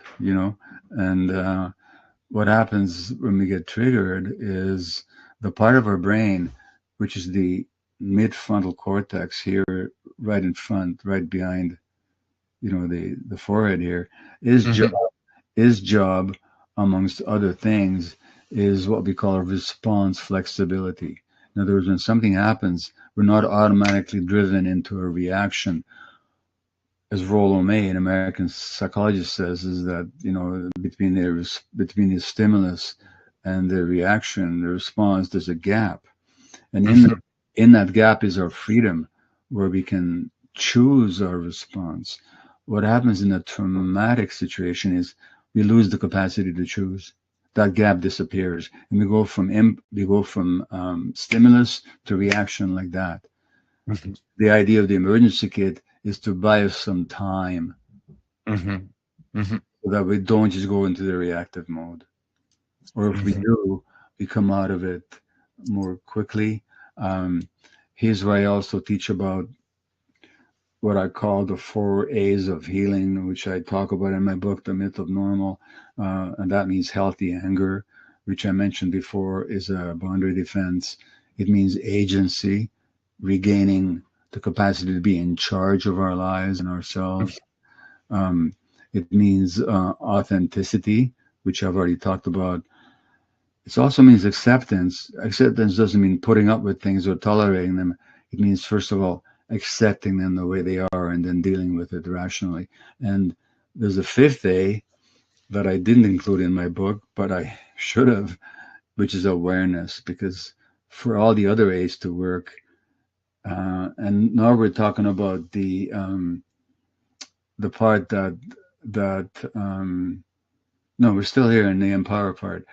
and what happens when we get triggered is the part of our brain, which is the mid-frontal cortex here, right in front, right behind the forehead here, is job, amongst other things, is what we call a response flexibility. In other words, when something happens, we're not automatically driven into a reaction. As Rollo May, an American psychologist, says, is that between the stimulus and the reaction, the response, there's a gap, and in that gap is our freedom, where we can choose our response. What happens in a traumatic situation is we lose the capacity to choose. That gap disappears, and we go from stimulus to reaction like that. Mm-hmm. The idea of the emergency kit is to buy us some time, so that we don't just go into the reactive mode, or if we do, we come out of it more quickly. Here's where I also teach about what I call the 4 A's of healing, which I talk about in my book, The Myth of Normal. And that means healthy anger, which I mentioned before is a boundary defense. It means agency, regaining the capacity to be in charge of our lives and ourselves. It means authenticity, which I've already talked about. It also means acceptance. Acceptance doesn't mean putting up with things or tolerating them. It means, first of all, accepting them the way they are and then dealing with it rationally. And there's a 5th A that I didn't include in my book, but I should have, which is awareness, because for all the other A's to work, and now we're talking about the part no, we're still here in the empower part.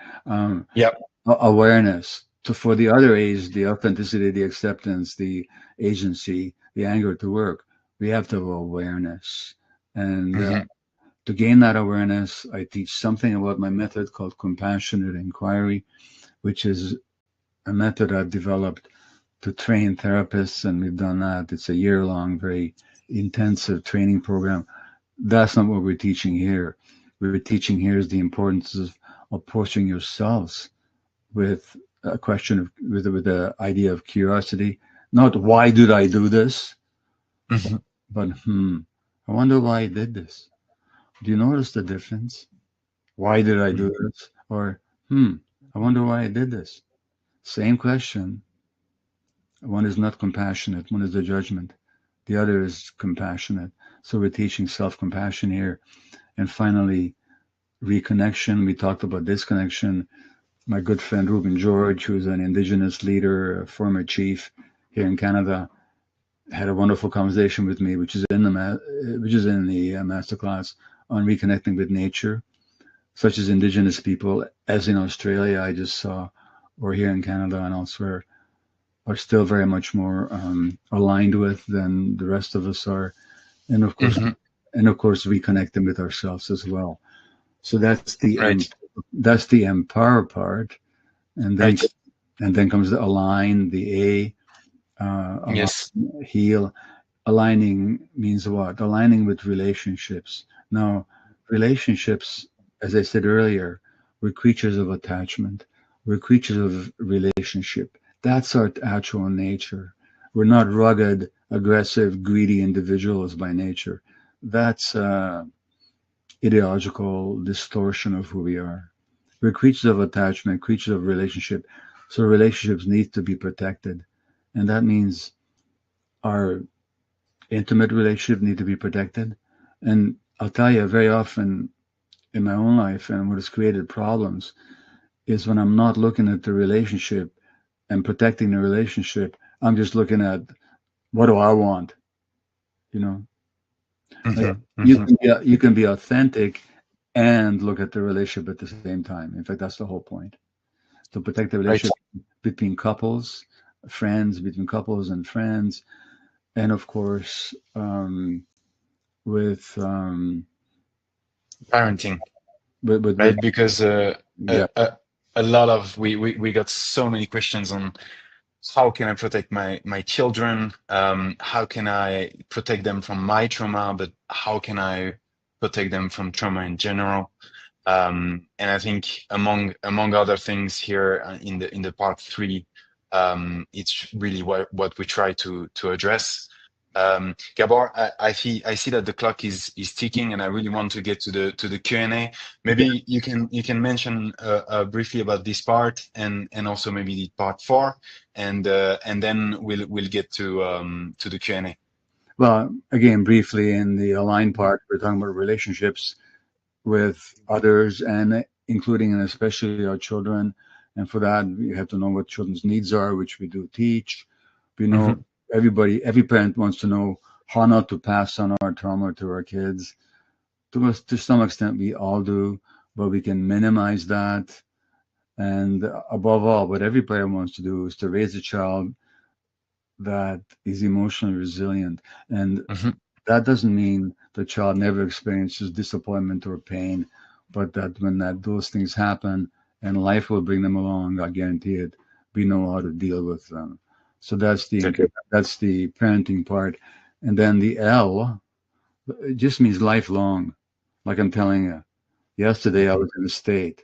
Awareness. For the other A's, the authenticity, the acceptance, the agency, the anger to work, we have to have awareness. And to gain that awareness, I teach something about my method called compassionate inquiry, which is a method I've developed to train therapists, and we've done that. It's a year-long, very intensive training program. That's not what we're teaching here. we're teaching here is the importance of approaching yourselves with a question of with the idea of curiosity, not why did I do this, but I wonder why I did this. Do you notice the difference? Why did I do this? Or I wonder why I did this. Same question. One is not compassionate, one is the judgment. The other is compassionate. So we're teaching self-compassion here. And finally, reconnection. We talked about disconnection. My good friend Ruben George, who's an Indigenous leader, a former chief here in Canada, had a wonderful conversation with me, which is in the masterclass on reconnecting with nature, such as Indigenous people, as in Australia I just saw, or here in Canada and elsewhere, are still very much more aligned with than the rest of us are, and of course, reconnecting with ourselves as well. So that's the empower part, and then comes the align, the align, heal. Aligning means what? Aligning with relationships. Now, relationships, as I said earlier, we're creatures of attachment. We're creatures of relationship. That's our actual nature. We're not rugged, aggressive, greedy individuals by nature. That's ideological distortion of who we are. We're creatures of attachment, creatures of relationship. So relationships need to be protected. And that means our intimate relationship need to be protected. And I'll tell you, very often in my own life, and what has created problems is when I'm not looking at the relationship and protecting the relationship, I'm just looking at what do I want, you know. You can be authentic and look at the relationship at the same time. In fact, that's the whole point. To protect the relationship between couples, friends, between couples and friends, and of course with parenting, right? Because a lot of we got so many questions on how can I protect my children, how can I protect them from my trauma, but how can I protect them from trauma in general. And I think among other things here in the part 3, it's really what we try to address. Gabor, I see that the clock is ticking, and I really want to get to the Q&A. Maybe you can mention briefly about this part, and also maybe the part 4, and then we'll get to the Q&A. Well, again, briefly in the align part, we're talking about relationships with others, and including and especially our children. And for that, we have to know what children's needs are, which we do teach. We know every parent wants to know how not to pass on our trauma to our kids. To some extent, we all do, but we can minimize that. And above all, what every parent wants to do is to raise a child that is emotionally resilient. And that doesn't mean the child never experiences disappointment or pain, but that when those things happen and life will bring them along, I guarantee it, we know how to deal with them. So that's the parenting part. And then the L, it just means lifelong. Like I'm telling you, yesterday I was in a state.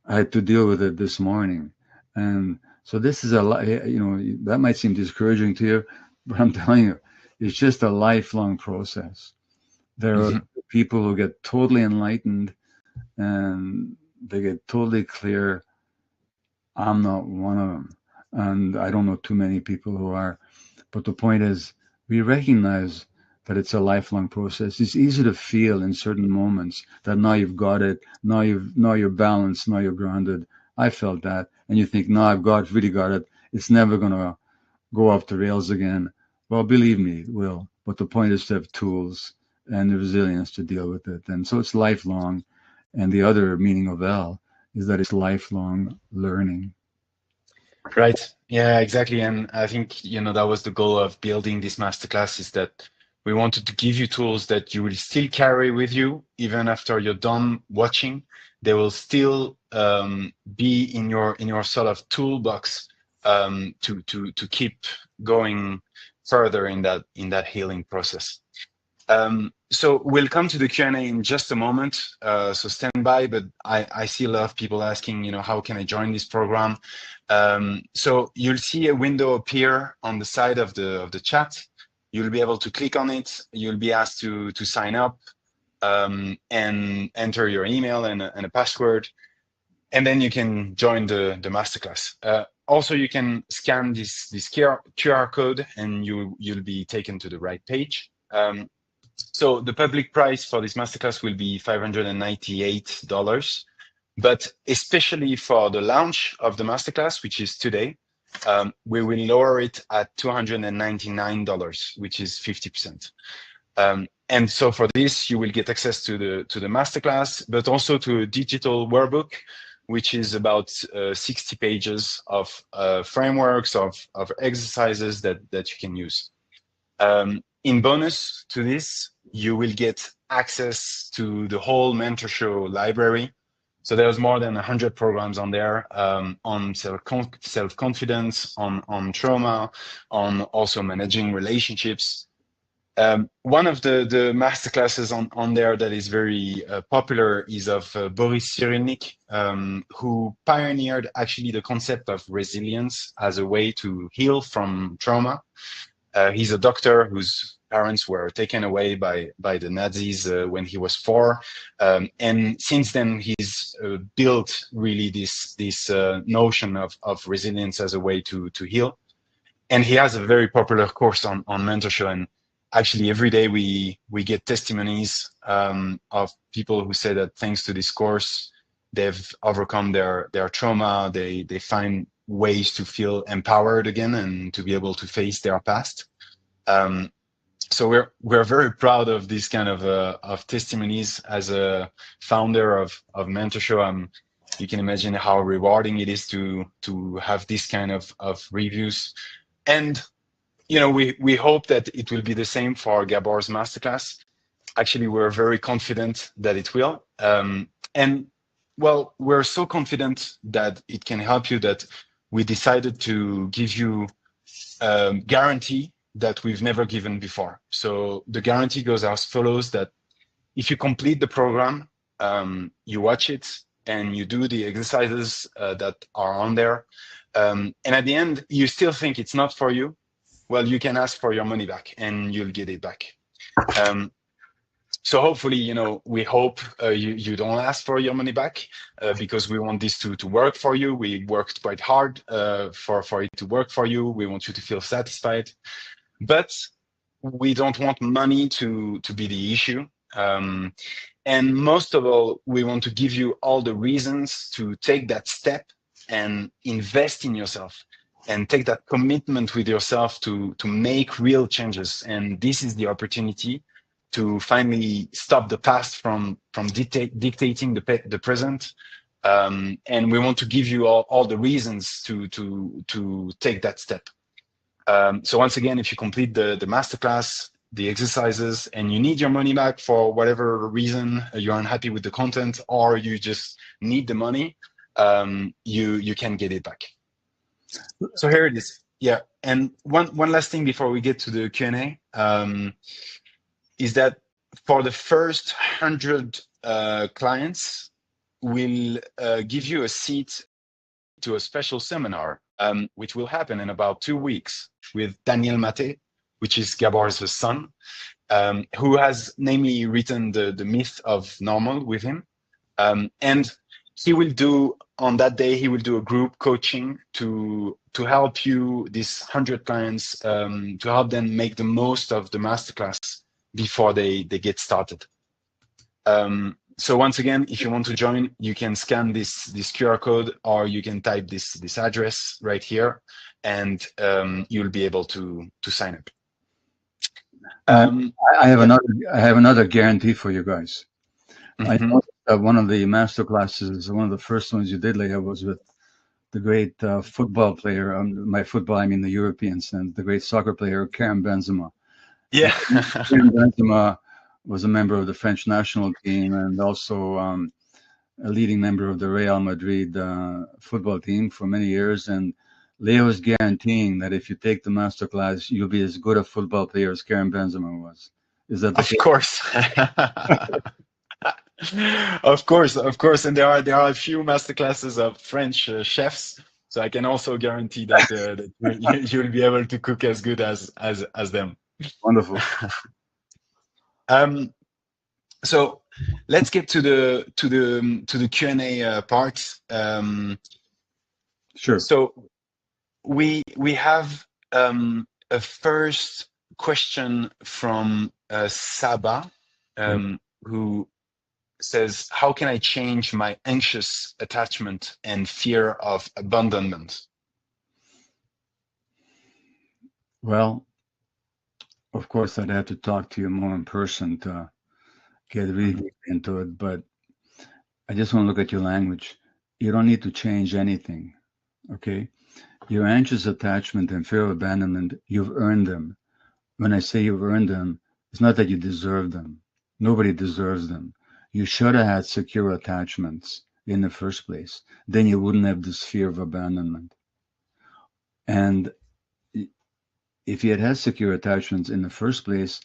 I had to deal with it this morning. And so this is that might seem discouraging to you, but I'm telling you, it's just a lifelong process. There are people who get totally enlightened and they get totally clear. I'm not one of them. And I don't know too many people who are. But the point is, we recognize that it's a lifelong process. It's easy to feel in certain moments that now you've got it, now you're balanced, now you're grounded. I felt that. And you think, no, I've really got it. It's never going to go off the rails again. Well, believe me, it will. But the point is to have tools and the resilience to deal with it. And so it's lifelong. And the other meaning of L is that it's lifelong learning. Right. Yeah, exactly. And I think, that was the goal of building this masterclass, is that we wanted to give you tools that you will still carry with you even after you're done watching. They will still be in your sort of toolbox to keep going further in that healing process. So we'll come to the Q&A in just a moment. So stand by, but I see a lot of people asking, how can I join this program? So you'll see a window appear on the side of the chat. You'll be able to click on it. You'll be asked to sign up and enter your email and a password. And then you can join the masterclass. Also, you can scan this QR code and you'll be taken to the right page. So the public price for this masterclass will be $598, but especially for the launch of the masterclass, which is today, we will lower it at $299, which is 50%. And so for this, you will get access to the masterclass, but also to a digital workbook, which is about 60 pages of frameworks, of exercises that you can use. In bonus to this, you will get access to the whole Mentor Show library. So there's more than 100 programs on there, on self-confidence, on trauma, on also managing relationships. One of the masterclasses on there that is very popular is of Boris Cyrulnik, who pioneered actually the concept of resilience as a way to heal from trauma. He's a doctor whose parents were taken away by the Nazis when he was 4, and since then he's built really this notion of resilience as a way to heal. And he has a very popular course on Mentor Show, and actually every day we get testimonies of people who say that thanks to this course they've overcome their trauma, they find ways to feel empowered again and to be able to face their past. So we're very proud of this kind of testimonies. As a founder of Mentor Show, you can imagine how rewarding it is to have this kind of reviews. And we hope that it will be the same for Gabor's masterclass. Actually, we're very confident that it will. And well, we're so confident that it can help you that we decided to give you a guarantee that we've never given before. So the guarantee goes as follows: that if you complete the program, you watch it and you do the exercises that are on there, and at the end you still think it's not for you, well, you can ask for your money back and you'll get it back. So hopefully, we hope you don't ask for your money back, because we want this to work for you. We worked quite hard for it to work for you. We want you to feel satisfied. But we don't want money to be the issue. And most of all, we want to give you all the reasons to take that step and invest in yourself and take that commitment with yourself to make real changes. And this is the opportunity to finally stop the past from dictating the present. And we want to give you all the reasons to take that step. So once again, if you complete the masterclass, the exercises, and you need your money back for whatever reason, you're unhappy with the content, or you just need the money, you can get it back. So here it is. Yeah, and one last thing before we get to the Q&A, is that for the first 100 clients, we'll give you a seat to a special seminar, which will happen in about 2 weeks with Daniel Maté, which is Gabor's son, who has namely written the Myth of Normal with him. And he will do, on that day, he will do a group coaching to help you, these 100 clients, to help them make the most of the masterclass before they get started. So once again, if you want to join, you can scan this QR code, or you can type this address right here, and you'll be able to sign up. I have another guarantee for you guys. Mm-hmm. I know that one of the master classes, one of the first ones you did, Leah, was with the great football player. By football, I mean the European sense. The great soccer player, Karim Benzema. Yeah, Karim Benzema was a member of the French national team and also a leading member of the Real Madrid football team for many years. And Leo is guaranteeing that if you take the masterclass, you'll be as good a football player as Karim Benzema was. Is that of course? Of course, and there are a few masterclasses of French chefs, so I can also guarantee that, that you'll be able to cook as good as them. Wonderful. So let's get to the Q&A part. Sure. So we have a first question from Saba, who says, how can I change my anxious attachment and fear of abandonment? Well, of course, I'd have to talk to you more in person to get really into it, but I just want to look at your language. You don't need to change anything, okay? Your anxious attachment and fear of abandonment, you've earned them. When I say you've earned them, it's not that you deserve them. Nobody deserves them. You should have had secure attachments in the first place. Then you wouldn't have this fear of abandonment. And if you had had secure attachments in the first place,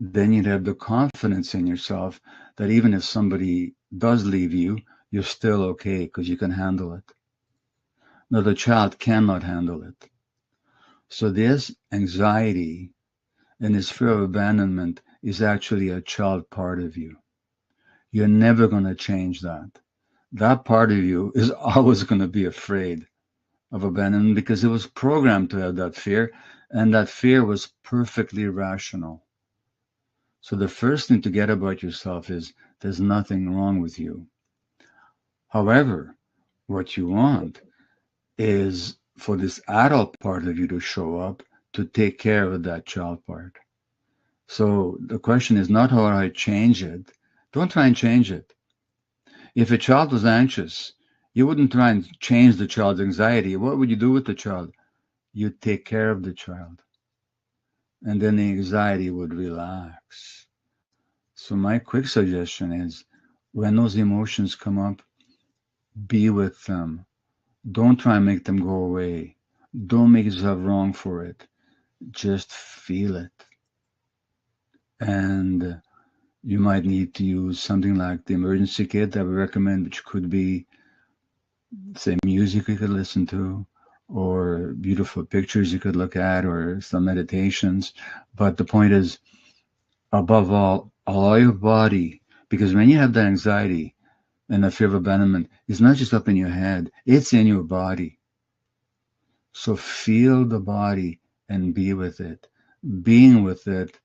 then you'd have the confidence in yourself that even if somebody does leave you, you're still okay because you can handle it. Now, the child cannot handle it. So this anxiety and this fear of abandonment is actually a child part of you. You're never going to change that. That part of you is always going to be afraid of abandonment because it was programmed to have that fear, and that fear was perfectly rational. So the first thing to get about yourself is there's nothing wrong with you. However, what you want is for this adult part of you to show up to take care of that child part. So the question is not how I change it. Don't try and change it. If a child was anxious, you wouldn't try and change the child's anxiety. What would you do with the child? You'd take care of the child. And then the anxiety would relax. So my quick suggestion is when those emotions come up, be with them. Don't try and make them go away. Don't make yourself wrong for it. Just feel it. And you might need to use something like the emergency kit that we recommend, which could be, say, music you could listen to, or beautiful pictures you could look at, or some meditations. But the point is, above all, allow your body, because when you have that anxiety and the fear of abandonment, it's not just up in your head, it's in your body. So feel the body and be with it. Being with it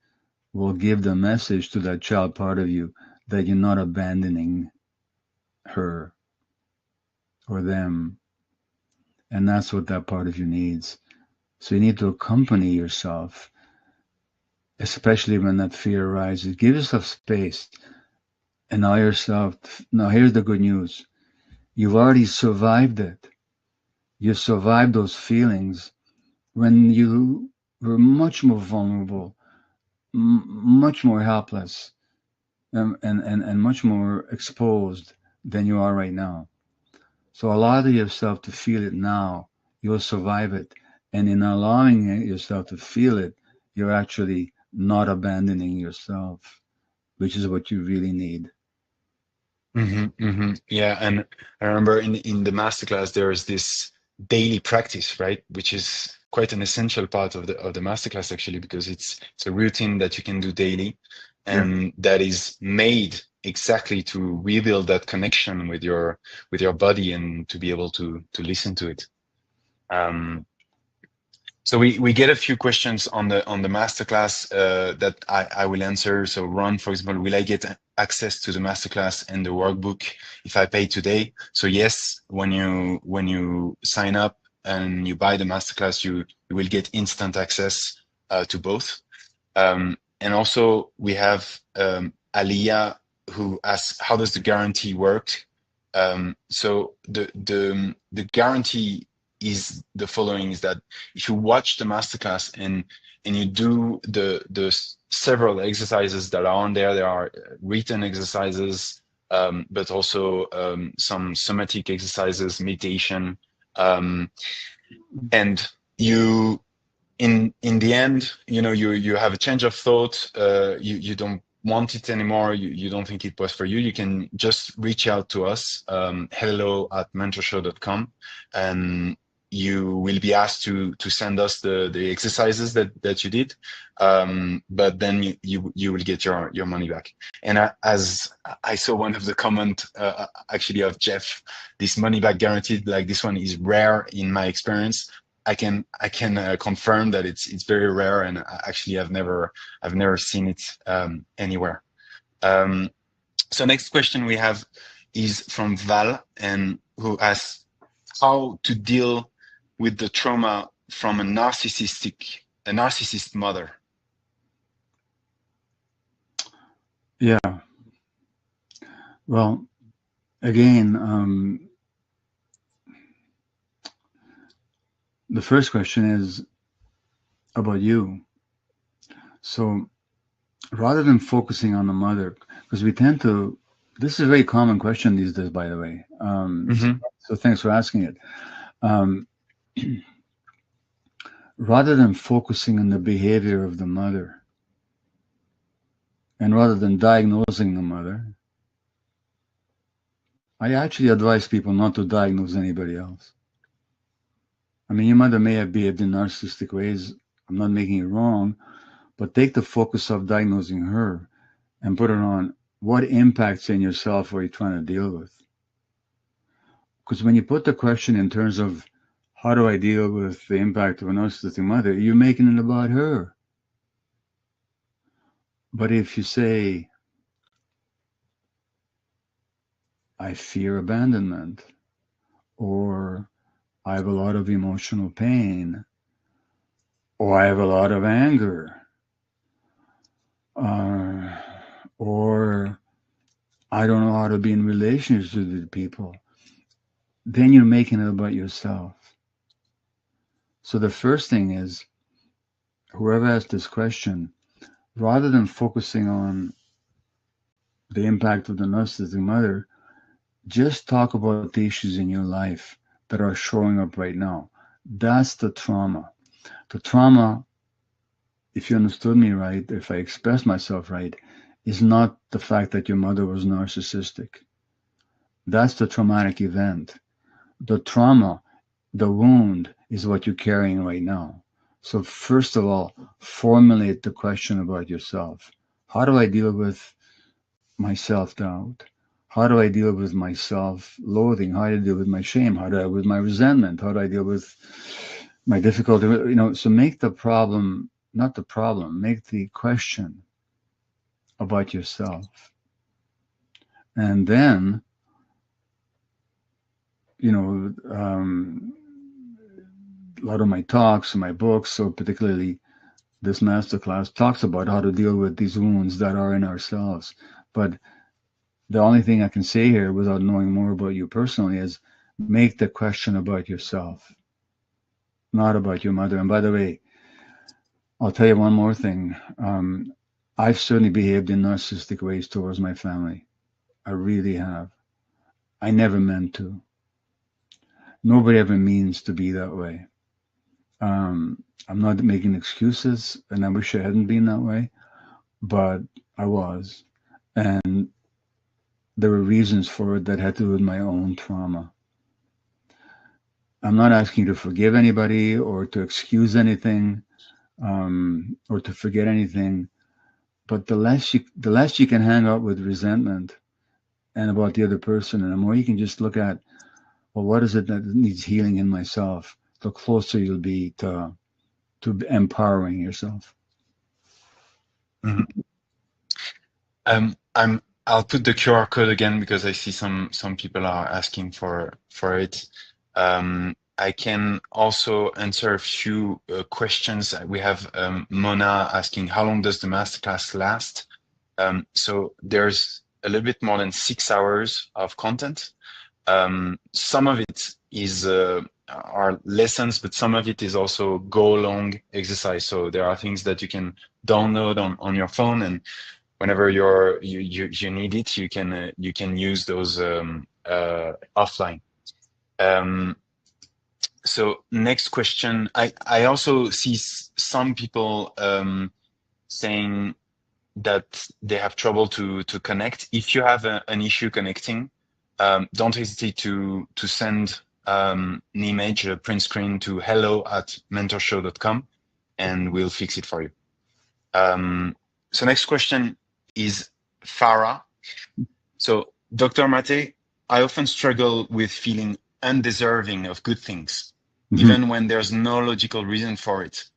will give the message to that child part of you that you're not abandoning her or them. And that's what that part of you needs. So you need to accompany yourself, especially when that fear arises. Give yourself space and allow yourself. Now, here's the good news. You've already survived it. You survived those feelings when you were much more vulnerable, much more helpless, and much more exposed than you are right now. So allow yourself to feel it now. You'll survive it. And in allowing yourself to feel it, you're actually not abandoning yourself, which is what you really need. Yeah, and I remember in the masterclass there is this daily practice, right, which is quite an essential part of the masterclass actually, because it's a routine that you can do daily, and that is made exactly to rebuild that connection with your body and to be able to listen to it. So we get a few questions on the masterclass that I will answer. So Ron, for example, will I get access to the masterclass and the workbook if I pay today? So yes, when you sign up and you buy the masterclass, you will get instant access to both. And also we have Aliyah who asks, how does the guarantee work? So the guarantee is the following: is that if you watch the masterclass and you do the several exercises that are on there are written exercises, but also some somatic exercises, meditation, and you in the end, you have a change of thought. You don't want it anymore. You don't think it was for you. You can just reach out to us, hello@mentorshow.com, and you will be asked to send us the exercises that you did, but then you will get your money back. And as I saw one of the comment actually of Jeff, this money back guaranteed, like this one is rare in my experience. I can confirm that it's very rare, and actually I've never seen it anywhere. So next question we have is from Val, and who asks how to deal with the trauma from a narcissist mother. Yeah. Well, again, the first question is about you. So rather than focusing on the mother, because we tend to, this is a very common question these days, by the way. So thanks for asking it. Rather than focusing on the behavior of the mother, and rather than diagnosing the mother, I actually advise people not to diagnose anybody else. I mean, your mother may have behaved in narcissistic ways. I'm not making it wrong, but take the focus of diagnosing her and put it on what impacts in yourself are you trying to deal with? Because when you put the question in terms of how do I deal with the impact of a narcissistic mother, you're making it about her. But if you say, I fear abandonment, or I have a lot of emotional pain, or I have a lot of anger, or I don't know how to be in relationships with people, then you're making it about yourself. So the first thing is, whoever asked this question, rather than focusing on the impact of the narcissistic mother, just talk about the issues in your life that are showing up right now. That's the trauma. The trauma, if you understood me right, if I expressed myself right, is not the fact that your mother was narcissistic. That's the traumatic event. The trauma, the wound, is what you're carrying right now. So first of all, formulate the question about yourself. How do I deal with my self-doubt? How do I deal with my self-loathing? How do I deal with my shame? How do I deal with my resentment? How do I deal with my difficulty? So make the problem, not the problem, make the question about yourself. And then, a lot of my talks and my books, so particularly this masterclass, talks about how to deal with these wounds that are in ourselves. But the only thing I can say here, without knowing more about you personally, is make the question about yourself, not about your mother. And by the way, I'll tell you one more thing. I've certainly behaved in narcissistic ways towards my family. I really have. I never meant to. Nobody ever means to be that way. I'm not making excuses, and I wish I hadn't been that way, but I was. And there were reasons for it that had to do with my own trauma. I'm not asking you to forgive anybody or to excuse anything, or to forget anything, but the less you can hang out with resentment and about the other person, and the more you can just look at, well, what is it that needs healing in myself, the closer you'll be to empowering yourself. I'll put the QR code again because I see some people are asking for it. I can also answer a few questions. We have Mona asking, how long does the masterclass last? So there's a little bit more than 6 hours of content. Some of it is are lessons, but some of it is also go-along exercise. So there are things that you can download on your phone, and whenever you need it, you can use those offline. So next question, I also see some people saying that they have trouble to connect. If you have an issue connecting, don't hesitate to send an image, a print screen to hello@mentorshow.com, and we'll fix it for you. So next question is Farah. So Dr. Mate, I often struggle with feeling undeserving of good things, even when there's no logical reason for it.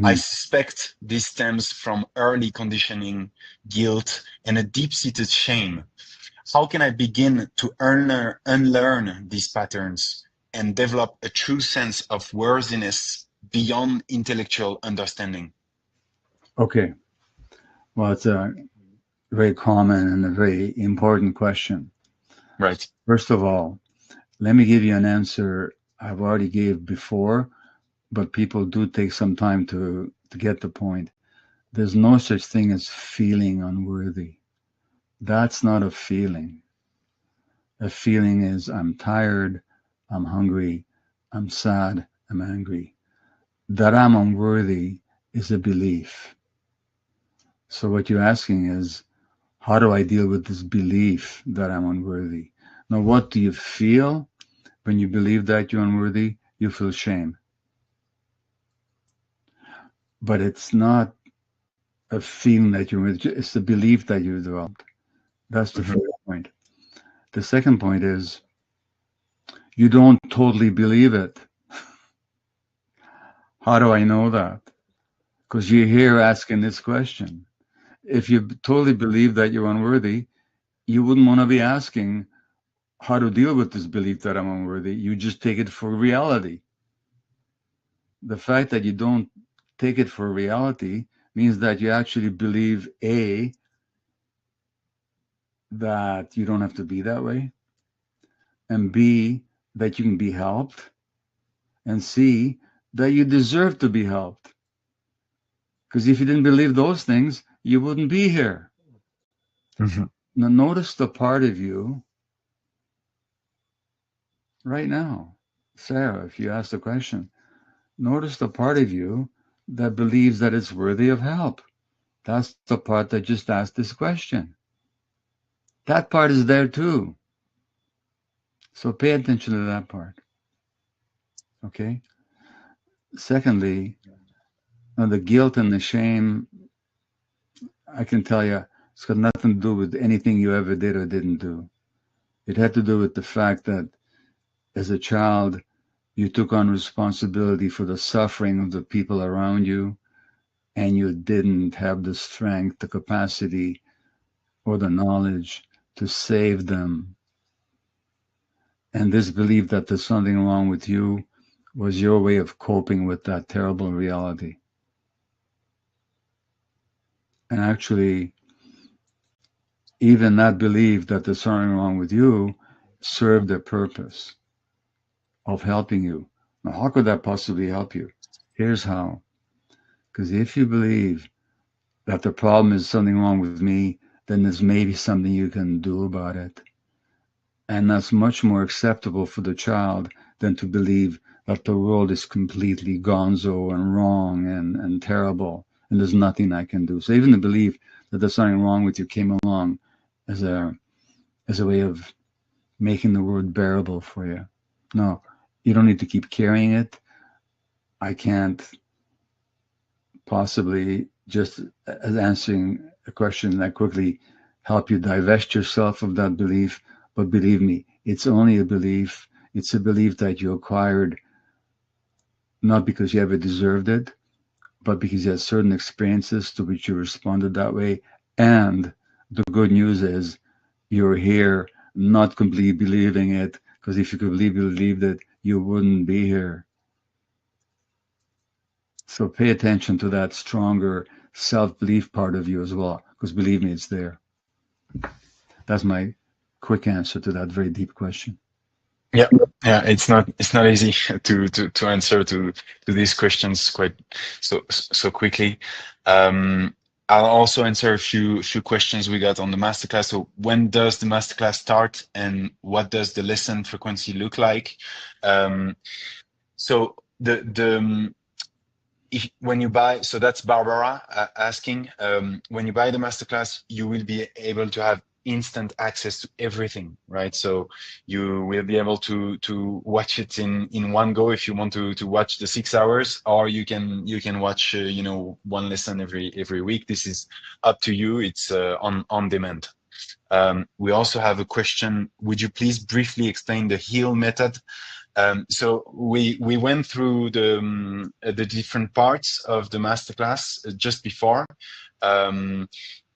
I suspect this stems from early conditioning, guilt, and a deep-seated shame. How can I begin to unlearn these patterns and develop a true sense of worthiness beyond intellectual understanding? Okay. Well, it's a very common and a very important question. Right. First of all, let me give you an answer I've already gave before, but people do take some time to get the point. There's no such thing as feeling unworthy. That's not a feeling. A feeling is I'm tired, I'm hungry, I'm sad, I'm angry. That I'm unworthy is a belief. So what you're asking is, how do I deal with this belief that I'm unworthy? Now, what do you feel when you believe that you're unworthy? You feel shame. But it's not a feeling that you're unworthy. It's the belief that you've developed. That's the first point. The second point is, you don't totally believe it. How do I know that? Because you're here asking this question. If you totally believe that you're unworthy, you wouldn't want to be asking how to deal with this belief that I'm unworthy. You just take it for reality. The fact that you don't take it for reality means that you actually believe A, that you don't have to be that way, and B, that you can be helped, and C, that you deserve to be helped. Because if you didn't believe those things, you wouldn't be here. Now, notice the part of you right now, Sarah, if you ask the question, notice the part of you that believes that it's worthy of help. That's the part that just asked this question. That part is there too. So pay attention to that part. Okay? Secondly, the guilt and the shame, I can tell you, it's got nothing to do with anything you ever did or didn't do. It had to do with the fact that as a child, you took on responsibility for the suffering of the people around you, and you didn't have the strength, the capacity, or the knowledge to save them. And this belief that there's something wrong with you was your way of coping with that terrible reality. And actually, even that belief that there's something wrong with you served a purpose of helping you. Now, how could that possibly help you? Here's how. Because if you believe that the problem is something wrong with me, then there's maybe something you can do about it. And that's much more acceptable for the child than to believe that the world is completely gonzo and wrong and terrible, and there's nothing I can do. So even the belief that there's something wrong with you came along as a way of making the world bearable for you. No, you don't need to keep carrying it. I can't possibly, just as answering a question that quickly, help you divest yourself of that belief. But believe me, it's only a belief. It's a belief that you acquired not because you ever deserved it, but because you had certain experiences to which you responded that way. And the good news is you're here not completely believing it, because if you completely believed it, you wouldn't be here. So pay attention to that stronger self-belief part of you as well, because believe me, it's there. That's my quick answer to that very deep question. Yeah, it's not easy to answer to these questions quite so quickly. I'll also answer a few questions we got on the masterclass. So when does the masterclass start, and what does the lesson frequency look like? So when you buy, so that's Barbara asking, when you buy the masterclass, you will be able to have instant access to everything, right? So you will be able to watch it in one go if you want to watch the 6 hours, or you can watch one lesson every week. This is up to you. It's on demand. We also have a question. Would you please briefly explain the HEAL method? So we went through the different parts of the masterclass just before.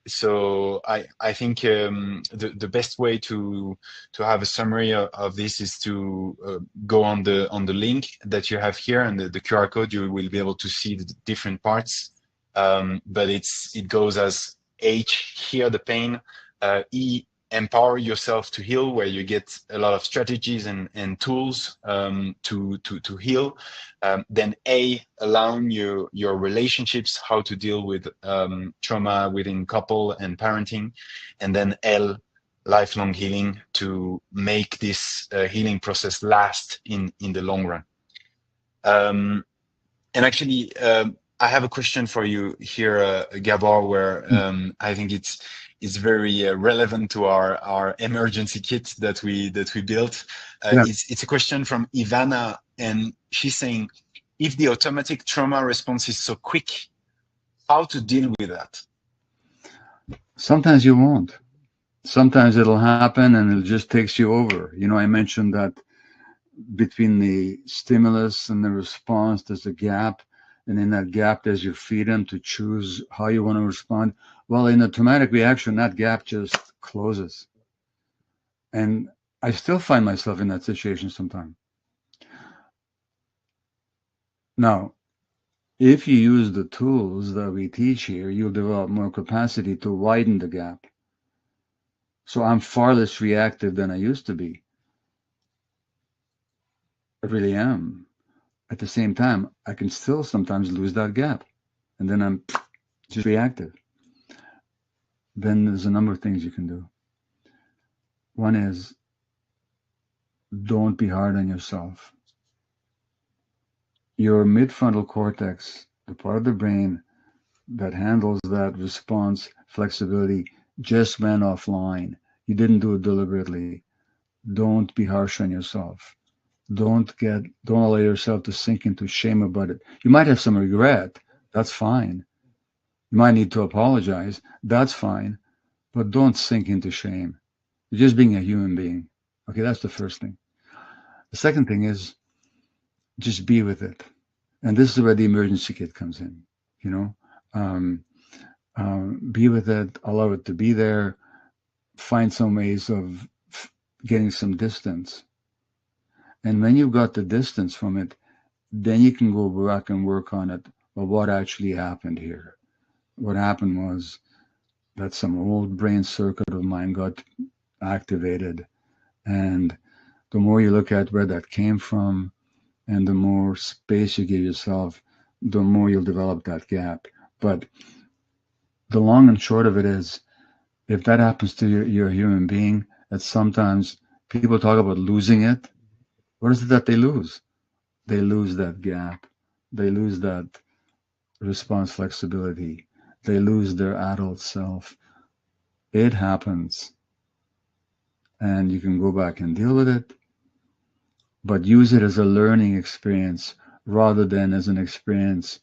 So I think the best way to have a summary of this is to go on the link that you have here, and the QR code. You will be able to see the different parts. But it goes as H, hear the pain, E, empower yourself to heal, where you get a lot of strategies and tools to heal. Then A, allowing your relationships, how to deal with trauma within couple and parenting. And then L, lifelong healing, to make this healing process last in the long run. And actually, I have a question for you here, Gabor, where I think it's very relevant to our emergency kit that we built. It's a question from Ivana, and she's saying, if the automatic trauma response is so quick, how to deal with that? Sometimes you won't. Sometimes it'll happen and it just takes you over. I mentioned that between the stimulus and the response, there's a gap. And in that gap, there's your freedom to choose how you want to respond. Well, in a traumatic reaction, that gap just closes. And I still find myself in that situation sometimes. Now, if you use the tools that we teach here, you'll develop more capacity to widen the gap. So I'm far less reactive than I used to be. I really am. At the same time, I can still sometimes lose that gap, and then I'm just reactive. Then there's a number of things you can do. One is, don't be hard on yourself. Your midfrontal cortex, the part of the brain that handles that response flexibility, just went offline. You didn't do it deliberately. Don't be harsh on yourself. Don't allow yourself to sink into shame about it. You might have some regret. That's fine. You might need to apologize. That's fine. But don't sink into shame. You're just being a human being. Okay, that's the first thing. The second thing is just be with it. And this is where the emergency kit comes in. Be with it, allow it to be there, find some ways of getting some distance. And when you've got the distance from it, then you can go back and work on it. Well, what actually happened here? What happened was that some old brain circuit of mine got activated. And the more you look at where that came from, and the more space you give yourself, the more you'll develop that gap. But the long and short of it is, if that happens to you, you're a human being, that sometimes people talk about losing it. What is it that they lose? They lose that gap. They lose that response flexibility. They lose their adult self. It happens. And you can go back and deal with it, but use it as a learning experience rather than as an experience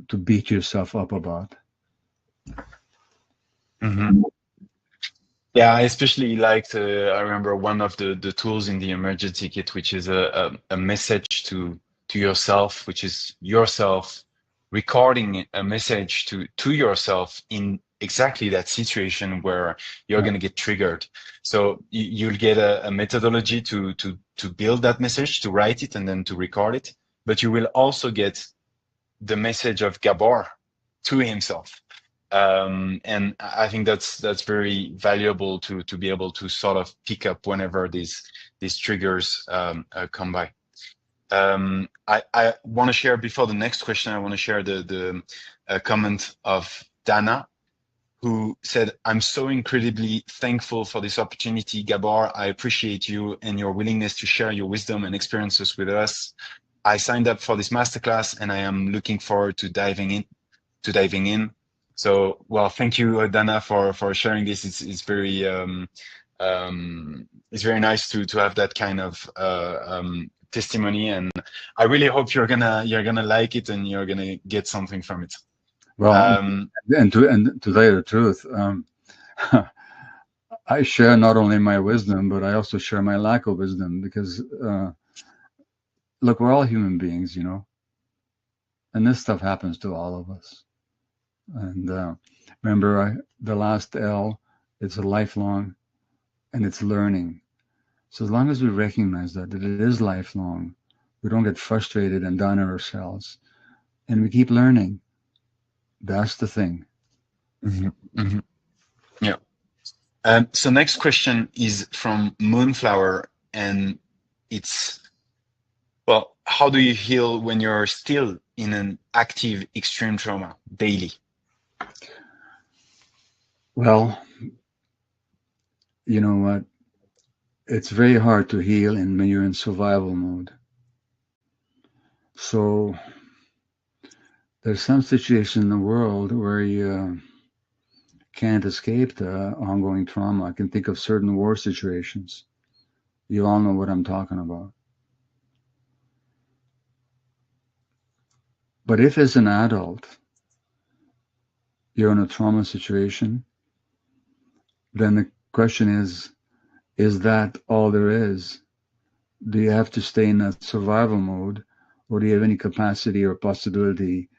to beat yourself up about. Mm-hmm. Yeah, I especially liked, I remember one of the tools in the emergency kit, which is a message to yourself, which is yourself recording a message to yourself in exactly that situation where you're going to get triggered. So you'll get a methodology to build that message, to write it, and then to record it. But you will also get the message of Gabor to himself. And I think that's very valuable to be able to sort of pick up whenever these triggers come by. I want to share, before the next question, I want to share the comment of Dana, who said, "I'm so incredibly thankful for this opportunity, Gabor. I appreciate you and your willingness to share your wisdom and experiences with us. I signed up for this masterclass, and I am looking forward to diving in. So, well, thank you, Dana, for sharing this. It's very it's very nice to have that kind of testimony, and I really hope you're gonna like it and you're gonna get something from it. Well, and to tell you the truth, I share not only my wisdom, but I also share my lack of wisdom, because look, we're all human beings, you know, and this stuff happens to all of us. And remember, the last L, it's a lifelong, and it's learning. So as long as we recognize that it is lifelong, we don't get frustrated and down on ourselves, and we keep learning. That's the thing. Yeah. So next question is from Moonflower, and it's, well, how do you heal when you're still in an active extreme trauma daily? Well, you know what? It's very hard to heal when you're in survival mode. So there's some situation in the world where you can't escape the ongoing trauma. I can think of certain war situations. You all know what I'm talking about. But if as an adult, you're in a trauma situation, then the question is that all there is? Do you have to stay in that survival mode, or do you have any capacity or possibility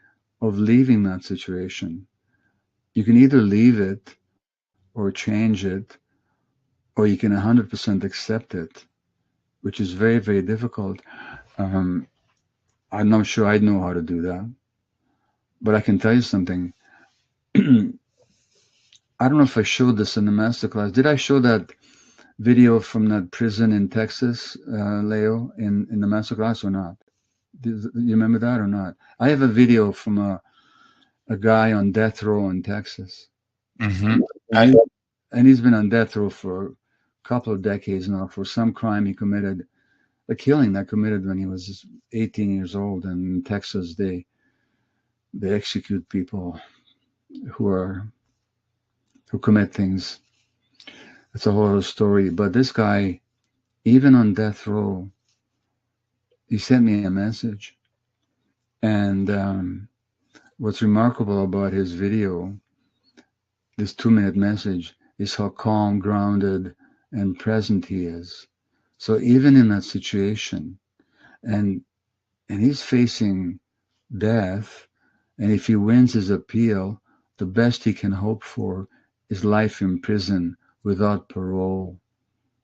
of leaving that situation? You can either leave it or change it, or you can 100% accept it, which is very, very difficult. I'm not sure I'd know how to do that, but I can tell you something. I don't know if I showed this in the masterclass. Did I show that video from that prison in Texas, Leo, in the masterclass or not? You remember that or not? I have a video from a guy on death row in Texas. And he's been on death row for a couple of decades now for some crime he committed, a killing that committed when he was 18 years old. And in Texas, they execute people who commit things. It's a whole other story. But this guy, even on death row, he sent me a message. And what's remarkable about his video, this 2-minute message, is how calm, grounded, and present he is. So even in that situation, and he's facing death, and if he wins his appeal, the best he can hope for is life in prison without parole.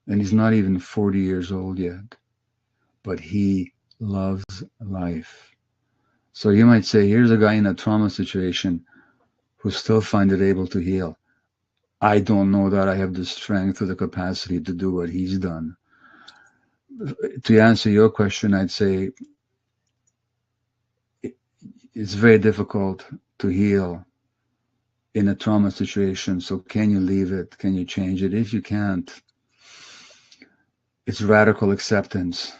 And he's not even 40 years old yet, but he loves life. So you might say, here's a guy in a trauma situation who still finds it able to heal. I don't know that I have the strength or the capacity to do what he's done. To answer your question, I'd say it's very difficult to heal in a trauma situation. So can you leave it? Can you change it? If you can't, it's radical acceptance.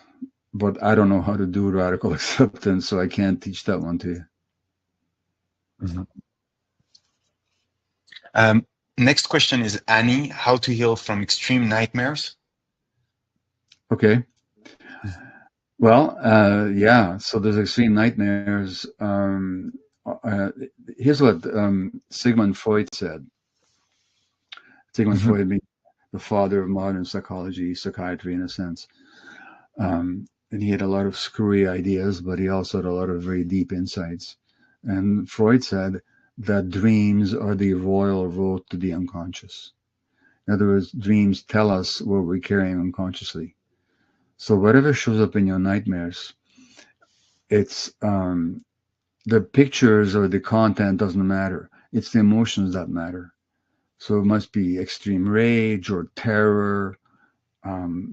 But I don't know how to do radical acceptance, so I can't teach that one to you. Next question is Annie, how to heal from extreme nightmares? Okay. Well, yeah, so there's extreme nightmares. Here's what Sigmund Freud said. Sigmund Freud being the father of modern psychology, psychiatry in a sense. And he had a lot of screwy ideas, but he also had a lot of very deep insights. And Freud said that dreams are the royal road to the unconscious. In other words, dreams tell us what we're carrying unconsciously. So whatever shows up in your nightmares, it's the pictures or the content doesn't matter. It's the emotions that matter. So it must be extreme rage or terror,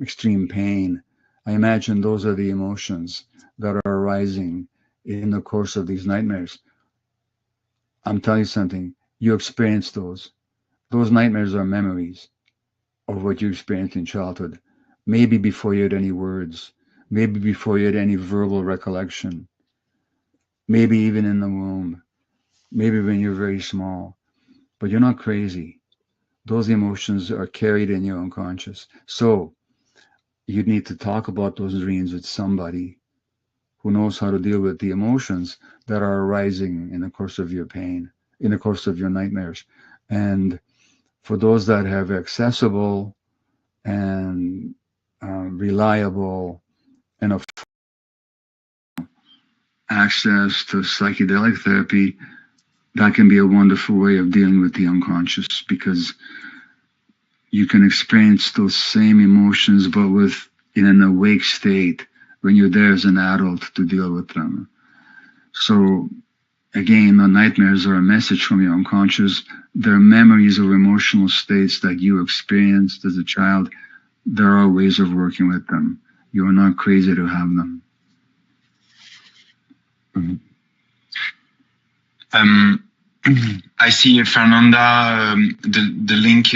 extreme pain. I imagine those are the emotions that are arising in the course of these nightmares. I'm telling you something, you experience those. Those nightmares are memories of what you experienced in childhood. Maybe before you had any words, maybe before you had any verbal recollection, maybe even in the womb, maybe when you're very small, but you're not crazy. Those emotions are carried in your unconscious. So you need to talk about those dreams with somebody who knows how to deal with the emotions that are arising in the course of your pain, in the course of your nightmares. And for those that have accessible and reliable and access to psychedelic therapy, that can be a wonderful way of dealing with the unconscious, because you can experience those same emotions, but in an awake state when you're there as an adult to deal with them. So again, the nightmares are a message from your unconscious. They're memories of emotional states that you experienced as a child. There are ways of working with them. You're not crazy to have them. I see Fernanda, the link